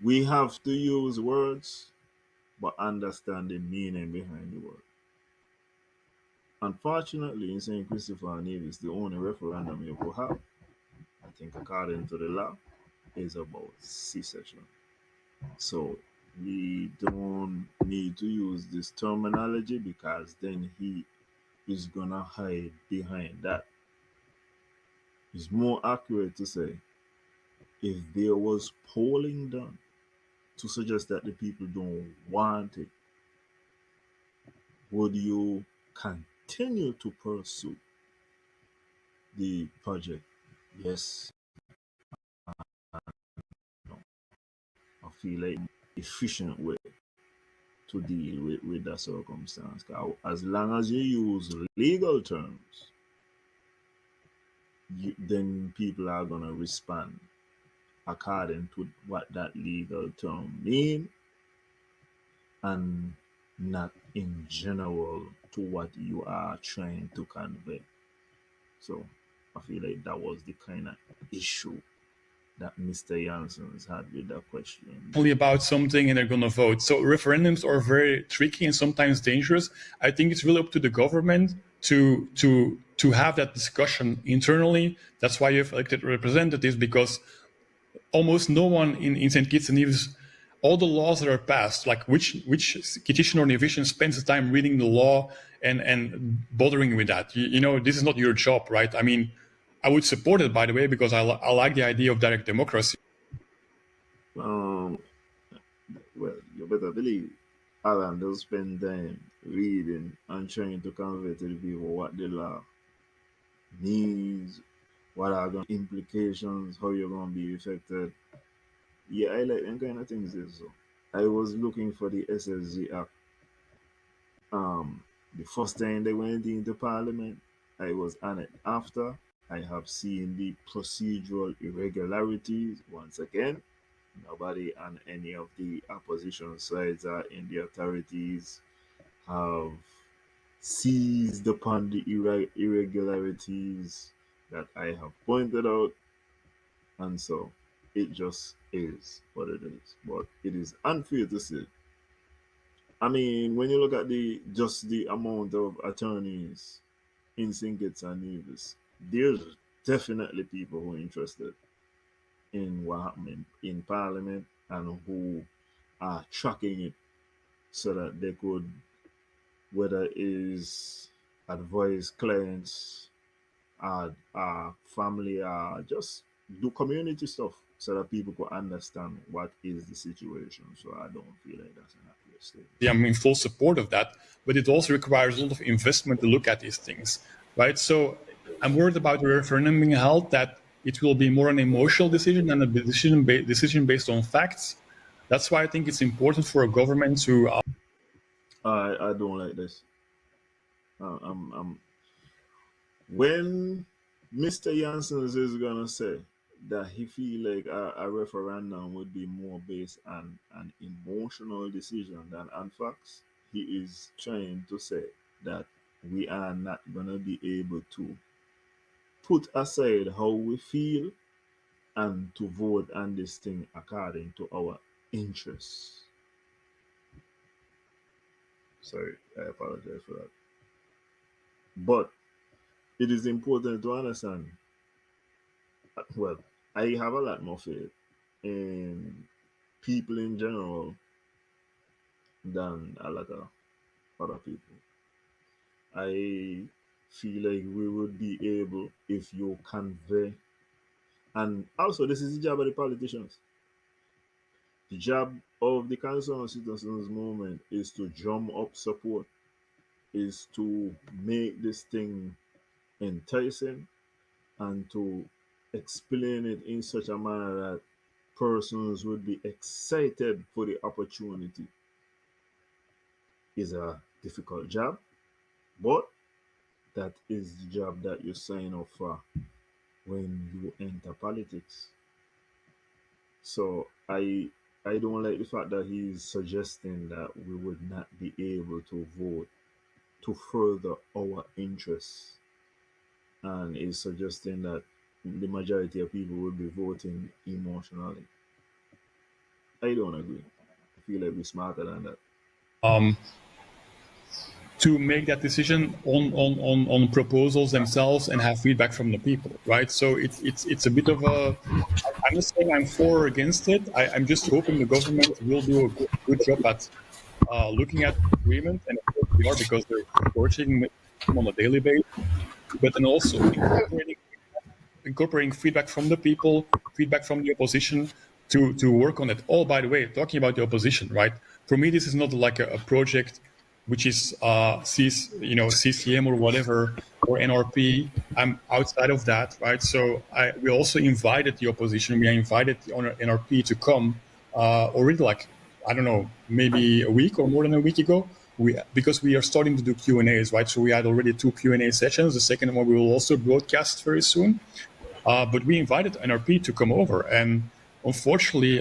We have to use words, but understand the meaning behind the word. Unfortunately, in St. Christopher and Nevis, the only referendum you will have, I think according to the law, is about secession. So we don't need to use this terminology because then he is gonna hide behind that. It's more accurate to say if there was polling done to suggest that the people don't want it, would you continue to pursue the project yes, I feel like efficient way to deal with that circumstance. 'Cause as long as you use legal terms, then people are gonna respond according to what that legal term mean, and not in general to what you are trying to convey. So I feel like that was the kind of issue that Mr. Janssens had with that question. About something and they're going to vote. So referendums are very tricky and sometimes dangerous. I think it's really up to the government to have that discussion internally. That's why you have elected representatives, because almost no one in St. Kitts and Nevis, all the laws that are passed, like which Kittitian organization spends the time reading the law and bothering with that? You know, this is not your job, right? I mean, I would support it, by the way, because I like the idea of direct democracy. Well, you better believe Alan does spend time reading and trying to convey to the people what the law means, what are the implications, how you're going to be affected. Yeah, I like them kind of things. So I was looking for the SSG Act. The first time they went into Parliament, I was on it. After, I have seen the procedural irregularities once again. Nobody on any of the opposition sides or in the authorities have seized upon the irregularities that I have pointed out, and so it just is what it is. But it is unfair to say. I mean, when you look at the amount of attorneys in St. Kitts and Nevis, there's definitely people who are interested in what happened in Parliament and who are tracking it so that they could, whether it is advise clients, family, just do community stuff so that people could understand what is the situation. So I don't feel like that's an accurate statement. Yeah, I'm in full support of that, but it also requires a lot of investment to look at these things, right? So I'm worried about the referendum being held, that it will be more an emotional decision than a decision based on facts. That's why I think it's important for a government to... I don't like this. When Mr. Janssens is gonna say that he feel like a referendum would be more based on an emotional decision than on facts, he is trying to say that we are not gonna be able to put aside how we feel and to vote on this thing according to our interests. Sorry, I apologize for that. But it is important to understand, well, I have a lot more faith in people in general than a lot of other people. I feel like we would be able, if you convey, and also this is the job of the politicians. The job of the concerned citizens movement is to drum up support, is to make this thing enticing, and to explain it in such a manner that persons would be excited for the opportunity. Is a difficult job, but that is the job that you sign up for when you enter politics. So I don't like the fact that he's suggesting that we would not be able to vote to further our interests, and is suggesting that the majority of people would be voting emotionally. I don't agree. I feel like we're smarter than that. To make that decision on proposals themselves and have feedback from the people, right? So it's a bit of a... I'm not saying I'm for or against it. I'm just hoping the government will do a good job at looking at the agreement, and of course they are, because they're approaching them on a daily basis, but then also incorporating feedback from the people, feedback from the opposition to work on it. Oh, by the way, talking about the opposition, right? For me, this is not like a project which is CCM or whatever, or NRP. I'm outside of that, right? So we also invited the opposition. We invited the NRP to come already, like, I don't know, maybe a week or more than a week ago. Because we are starting to do Q&As, right? So we had already 2 Q&A sessions. The second one we will also broadcast very soon. But we invited NRP to come over, and unfortunately,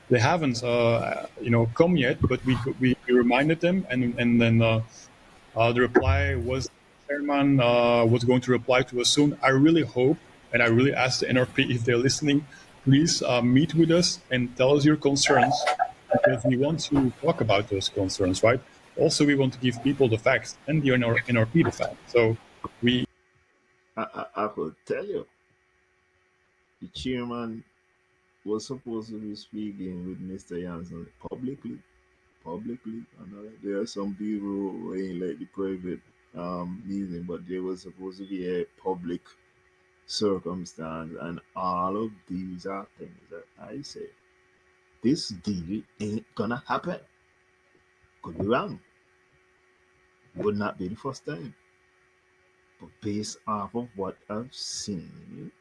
they haven't, come yet. But we reminded them, and then the reply was chairman was going to reply to us soon. I really hope, and I really ask the NRP if they're listening, please meet with us and tell us your concerns, because we want to talk about those concerns, right? Also, we want to give people the facts and the NRP the facts. So we. I could tell you, the chairman was supposed to be speaking with Mr. Janssen publicly. There are some people who ain't like the private meeting, but there was supposed to be a public circumstance, and all of these are things that I say, this deal ain't gonna happen. Could be wrong. Would not be the first time. But based off of what I've seen,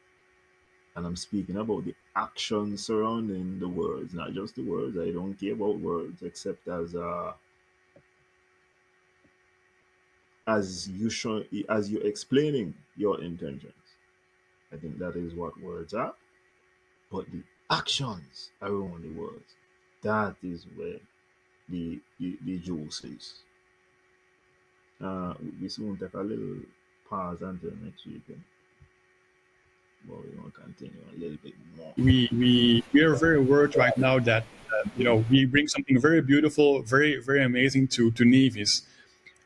and I'm speaking about the action surrounding the words, not just the words. I don't care about words except as you're explaining your intentions. I think that is what words are. But the actions around the words, that is where the juice is. We soon take a little pause until next weekend. But we want to continue a little bit more. We are very worried right now that we bring something very beautiful, very, very amazing to Nevis,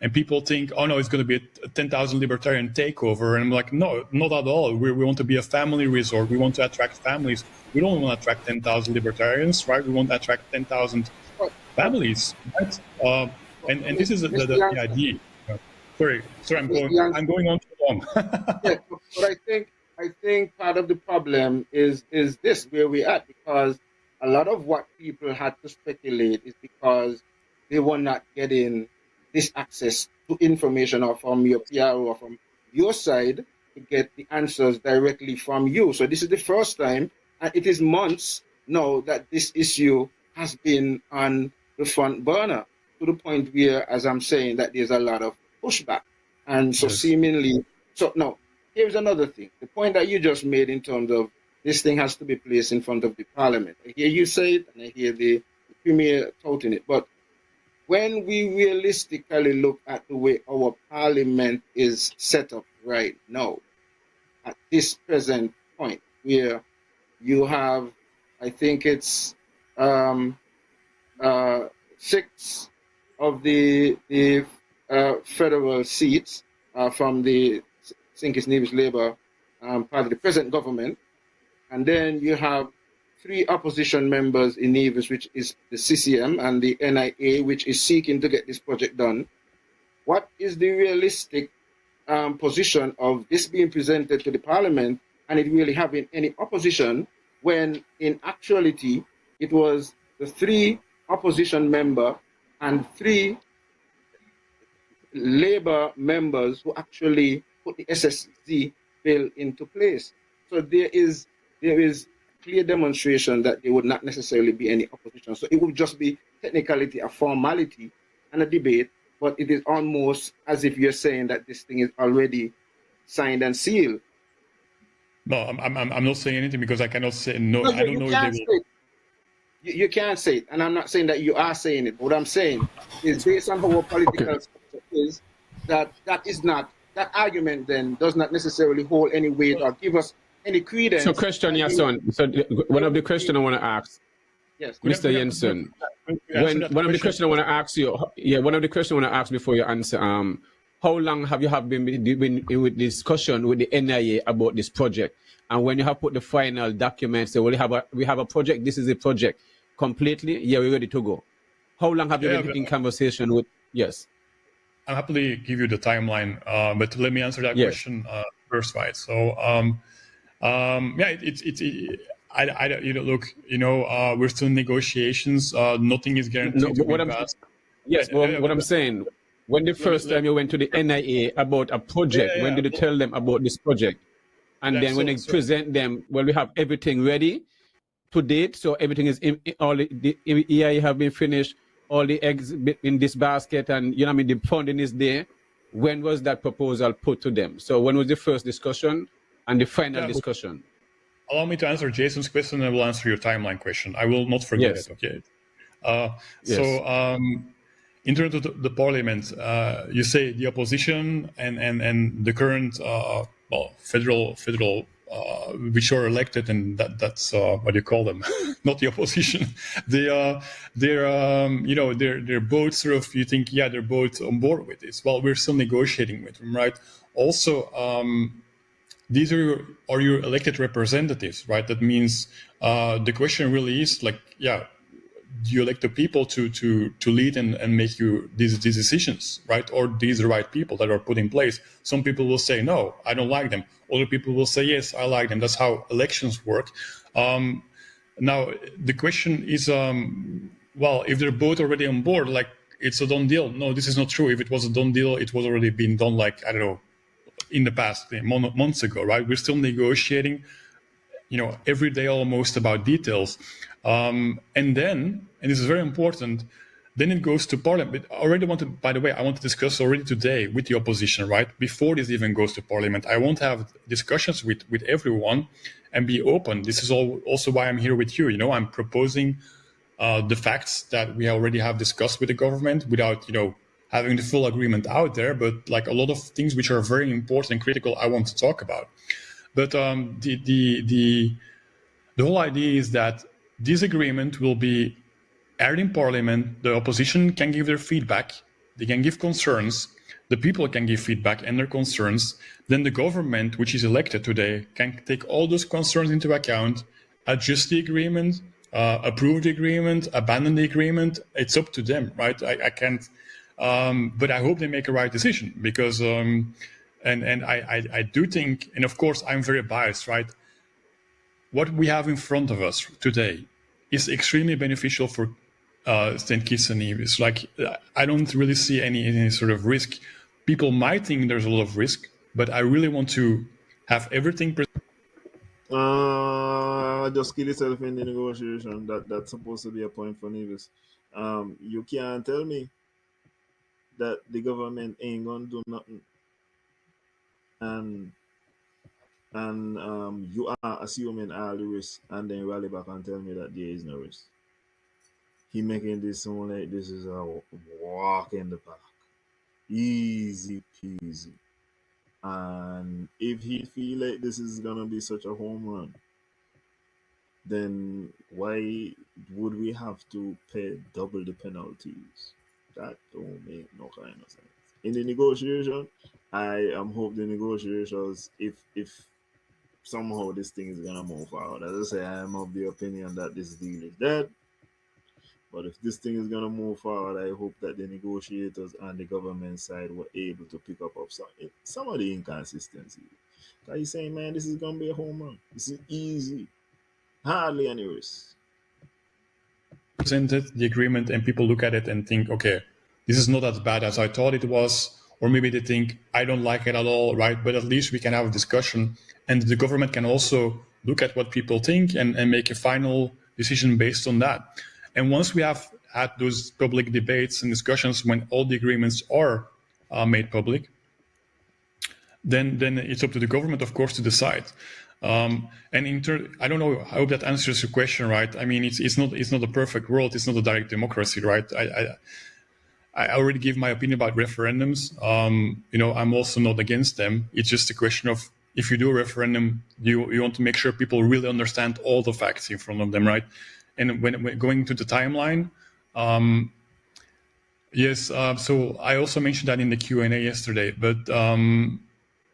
and people think, oh no, it's going to be a 10,000 libertarian takeover, and I'm like, no, not at all. We want to be a family resort. We want to attract families. We don't want to attract 10,000 libertarians, right? We want to attract 10,000 families, right? And this is the idea. Sorry, I'm going on too long. Yeah, but I think part of the problem is this, where we're at, because a lot of what people had to speculate is because they were not getting this access to information, or from your PRO or from your side, to get the answers directly from you. So this is the first time, and it is months now, that this issue has been on the front burner, to the point where, as I'm saying, that there's a lot of pushback. And so seemingly, so now, here's another thing. The point that you just made in terms of this thing has to be placed in front of the parliament. I hear you say it, and I hear the premier touting it. But when we realistically look at the way our parliament is set up right now, at this present point, where you have, I think it's 6 of the federal seats from the St. Nevis Labour part of the present government, and then you have 3 opposition members in Nevis, which is the CCM and the NIA, which is seeking to get this project done. What is the realistic position of this being presented to the parliament and it really having any opposition, when in actuality it was the 3 opposition member and 3 Labour members who actually put the SSC bill into place? So there is clear demonstration that there would not necessarily be any opposition. So it would just be technicality, a formality, and a debate, but it is almost as if you're saying that this thing is already signed and sealed. No, I'm not saying anything, because I cannot say no. I don't know if they will. You can't say it, and I'm not saying that you are saying it. What I'm saying is, based on how our political structure is, that argument then does not necessarily hold any weight or give us any credence. So, question, yes, son. So, one of the questions I want to ask, yes, Mr. Jensen, one of the questions I want to ask you, one of the questions I want to ask before you answer, how long have you been with discussion with the NIA about this project? And when you have put the final documents, say, well, we have a project, this is a project, completely, we're ready to go. How long have you been in conversation with, yes? I'll happily give you the timeline, but let me answer that question first, right? So, look, we're still in negotiations. Nothing is guaranteed to be passed. Yes, but what I'm saying, when the first time you went to the NIA about a project, when did you tell them about this project? And then when you present them, well, we have everything ready to date, so everything is all the EIA have been finished, all the eggs in this basket, and you know what I mean, the funding is there. When was that proposal put to them? So when was the first discussion and the final discussion? Allow me to answer Jason's question, and I will answer your timeline question. I will not forget it, okay? So in terms of the parliament, you say the opposition and the current federal which are elected, and that's what do you call them? Not the opposition. They're both sort of, you think, yeah, they're both on board with this. Well, we're still negotiating with them, right? Also, these are your elected representatives, right? That means the question really is like, yeah, do you elect the people to lead and make you these decisions, right? Or these are the right people that are put in place? Some people will say, no, I don't like them. Other people will say, yes, I like them. That's how elections work. Now, the question is, well, if they're both already on board, like it's a done deal. No, this is not true. If it was a done deal, it was already been done, like, I don't know, in the past, months ago, right? We're still negotiating, every day almost about details. And then, and this is very important, then it goes to Parliament. But I already by the way, I want to discuss already today with the opposition, right? Before this even goes to Parliament, I want to have discussions with everyone and be open. This is also why I'm here with you. I'm proposing the facts that we already have discussed with the government without, having the full agreement out there, but like a lot of things which are very important and critical, I want to talk about. But the whole idea is that this agreement will be aired in Parliament. The opposition can give their feedback. They can give concerns. The people can give feedback and their concerns. Then the government, which is elected today, can take all those concerns into account, adjust the agreement, approve the agreement, abandon the agreement. It's up to them, right? I can't. But I hope they make a right decision because, and I do think, and of course I'm very biased, right? What we have in front of us today is extremely beneficial for St. Kitts and Nevis. Like, I don't really see any sort of risk. People might think there's a lot of risk, but I really want to have everything. Just kill yourself in the negotiation. That's supposed to be a point for Nevis. You can't tell me that the government ain't gonna do nothing, and you are assuming all the risk, and then rally back and tell me that there is no risk. He making this sound like this is a walk in the park, easy peasy. And if he feel like this is gonna be such a home run, then why would we have to pay double the penalties? That don't make no kind of sense. In the negotiation, I hope the negotiations, if somehow this thing is gonna move forward. As I say, I am of the opinion that this deal is dead. But if this thing is gonna move forward, I hope that the negotiators and the government side were able to pick up some of the inconsistency. Cause you're saying, man, this is gonna be a home run. This is easy, hardly any risk. Presented the agreement and people look at it and think, okay, this is not as bad as I thought it was, or maybe they think I don't like it at all, right? But at least we can have a discussion, and the government can also look at what people think and make a final decision based on that. And once we have had those public debates and discussions, when all the agreements are made public, then it's up to the government, of course, to decide. And I don't know. I hope that answers your question, right? I mean, it's not a perfect world. It's not a direct democracy, right? I already gave my opinion about referendums. I'm also not against them. It's just a question of, if you do a referendum, you want to make sure people really understand all the facts in front of them, right? And when going to the timeline, yes. So I also mentioned that in the Q&A yesterday, but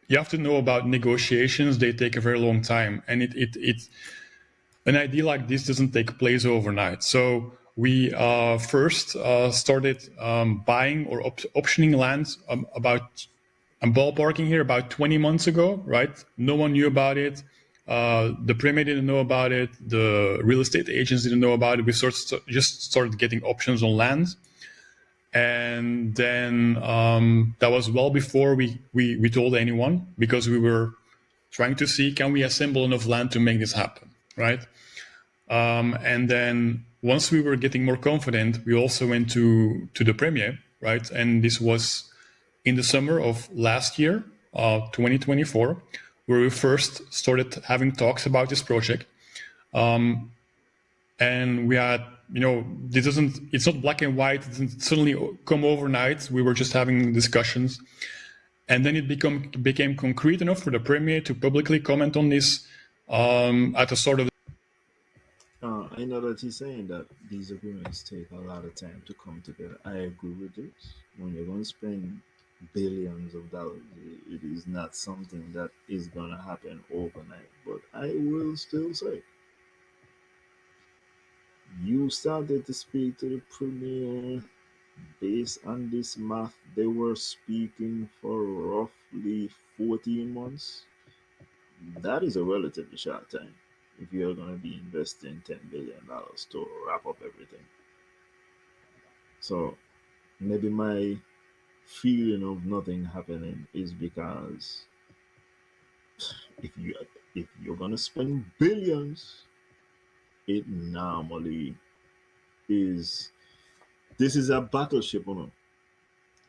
you have to know about negotiations. They take a very long time, and it's an idea like this doesn't take place overnight. So we first started buying or optioning land I'm ballparking here about 20 months ago, right? No one knew about it. The Premier didn't know about it. The real estate agents didn't know about it. We just started getting options on land. And then that was well before we told anyone, because we were trying to see, can we assemble enough land to make this happen, right? And then once we were getting more confident, we also went to the premier, right? And this was in the summer of last year, 2024, where we first started having talks about this project. And we had, it's not black and white. It doesn't suddenly come overnight. We were just having discussions. And then it became concrete enough for the premier to publicly comment on this at a sort of... I know that he's saying that these agreements take a lot of time to come together. I agree with it. When you're going to spend billions of dollars, it is not something that is going to happen overnight. But I will still say, you started to speak to the premier based on this math. They were speaking for roughly 14 months. That is a relatively short time if you're going to be investing $10 billion to wrap up everything. So maybe my feeling of nothing happening is because if you're going to spend billions, it normally is... This is a battleship,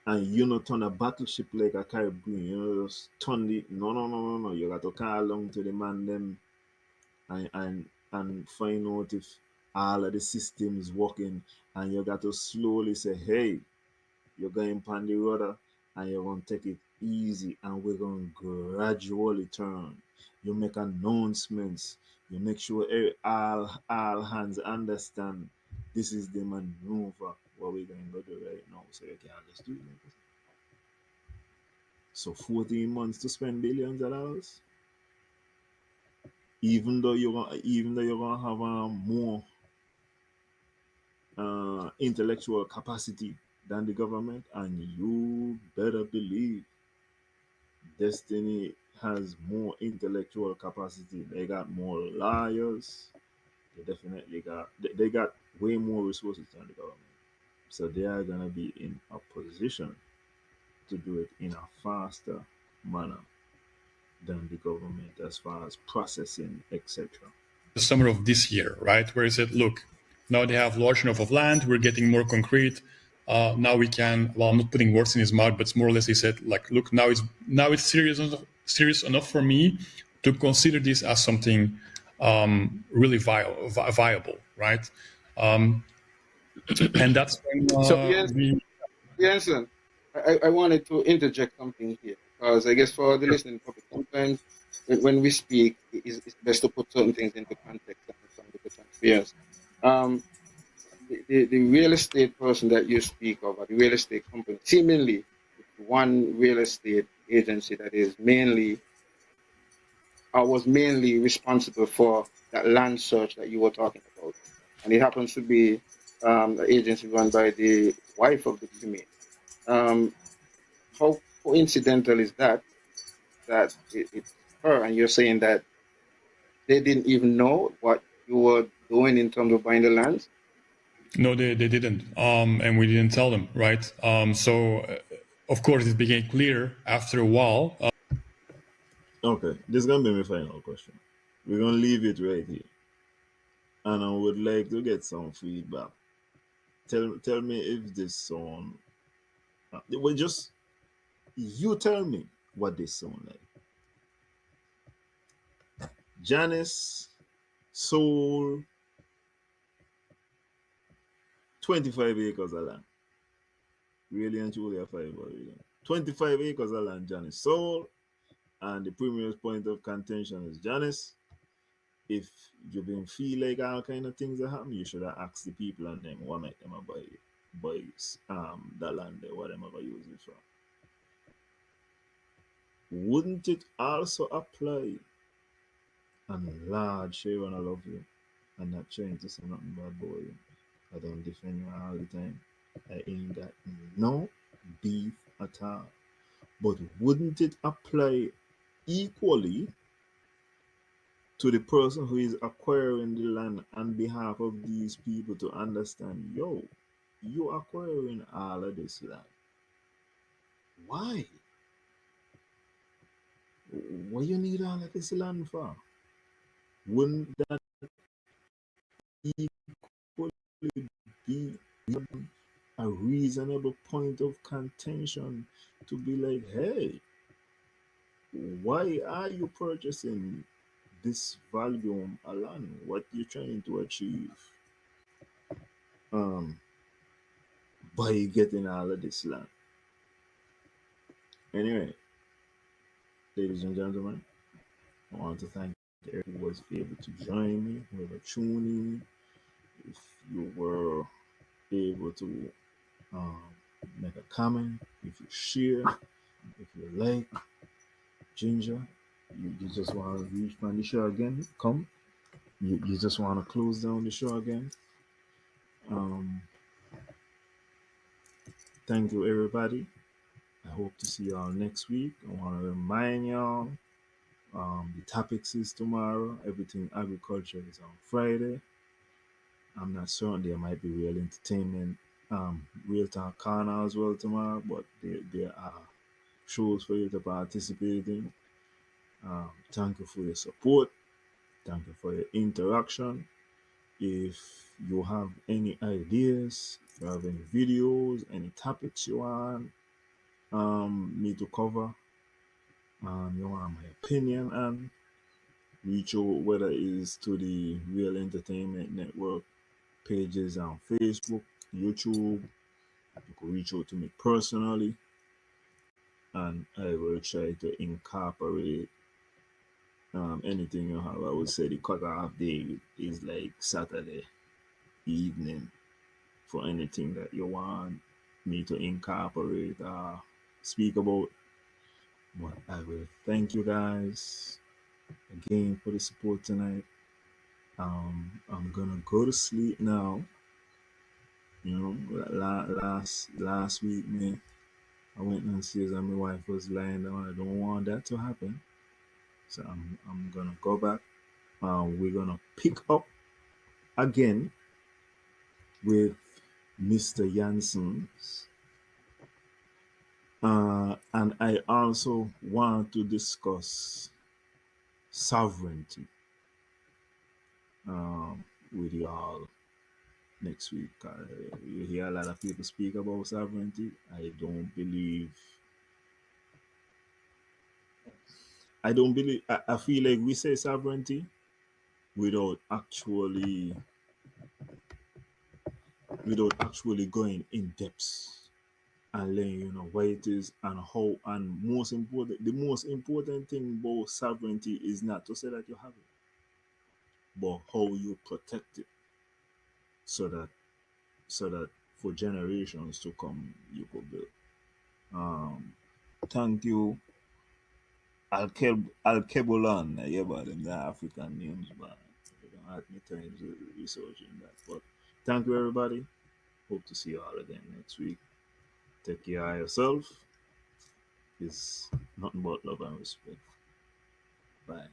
and you not turn a battleship like a Caribbean. Just turn the... No. You got to call along to the man them and find out if all of the systems working, and you got to slowly say, hey, you're going on the rudder, and you're going to take it easy, and we're going to gradually turn. You make announcements. You make sure all hands understand this is the maneuver what we're going to do right now. So you can't just do it. So 14 months to spend billions of dollars, even though you're gonna have more intellectual capacity than the government, and you better believe Destiny has more intellectual capacity. They got more lawyers. They got way more resources than the government. So they are gonna be in a position to do it in a faster manner than the government as far as processing, etc. The summer of this year, right? Where he said, look, now they have large enough of land, we're getting more concrete. Now we can, well, I'm not putting words in his mouth, but more or less he said, like, look, now it's serious enough for me to consider this as something really viable, right? And that's when Jensen, I wanted to interject something here, because I guess for the listening public, sometimes when we speak, it's best to put certain things into context and some different transparency. The real estate person that you speak of, or the real estate company, seemingly one real estate agency that is was mainly responsible for that land search that you were talking about, and it happens to be an agency run by the wife of the premier. How coincidental is that it's her, and you're saying that they didn't even know what you were doing in terms of buying the lands? No, they didn't, and we didn't tell them, right? So, of course, it became clear after a while. Okay, this is going to be my final question. We're going to leave it right here. And I would like to get some feedback. Tell me if this song... well, just... You tell me what this sound like. Janice sold 25 acres of land. Really and truly a 5 billion. 25 acres of land Janice sold, and the premier's point of contention is, Janice, if you been feel like all kind of things that happen, you should have asked the people and them what make them buy that land there, what them ever use it for. Wouldn't it also apply? And Lord, Sharon, I love you. I'm not trying to say nothing bad boy. I don't defend you all the time. I ain't got no beef at all. But wouldn't it apply equally to the person who is acquiring the land on behalf of these people to understand, yo, you acquiring all of this land. Why? What you need all of this land for? Wouldn't that equally be a reasonable point of contention to be like, hey, why are you purchasing this volume of land? What you trying to achieve by getting all of this land? Anyway, ladies and gentlemen, I want to thank everyone who was able to join me, whoever tuned in. If you were able to make a comment, if you share, if you like, Ginger, you just want to reach on the show again, come. You just want to close down the show again. Thank you, everybody. I hope to see y'all next week. I want to remind y'all the topics is tomorrow. Everything agriculture is on Friday. I'm not certain there might be real entertainment, real talk corner as well tomorrow, but there are shows for you to participate in. Thank you for your support. Thank you for your interaction. If you have any ideas, if you have any videos, any topics you want me to cover, you want my opinion on, reach out, whether it is to the Real Entertainment Network pages on Facebook, YouTube. You can reach out to me personally, and I will try to incorporate anything you have. I would say the cutoff day is like Saturday evening for anything that you want me to incorporate or speak about. But I will thank you guys again for the support tonight. I'm gonna go to sleep now. You know, last week, man, I went downstairs and my wife was lying down. I don't want that to happen, so I'm gonna go back. We're gonna pick up again with Mr. Jansen's. And I also want to discuss sovereignty with y'all next week. You hear a lot of people speak about sovereignty. I don't believe. I feel like we say sovereignty without actually going in depth and letting you know what it is and how. And the most important thing about sovereignty is not to say that you have it, but how you protect it, so that for generations to come you could build. Thank you, Alkebulan. Yeah, but them the African names, but I don't have me time to researching that. But thank you, everybody. Hope to see you all again next week. Take care of yourself. It's nothing but love and respect. Bye.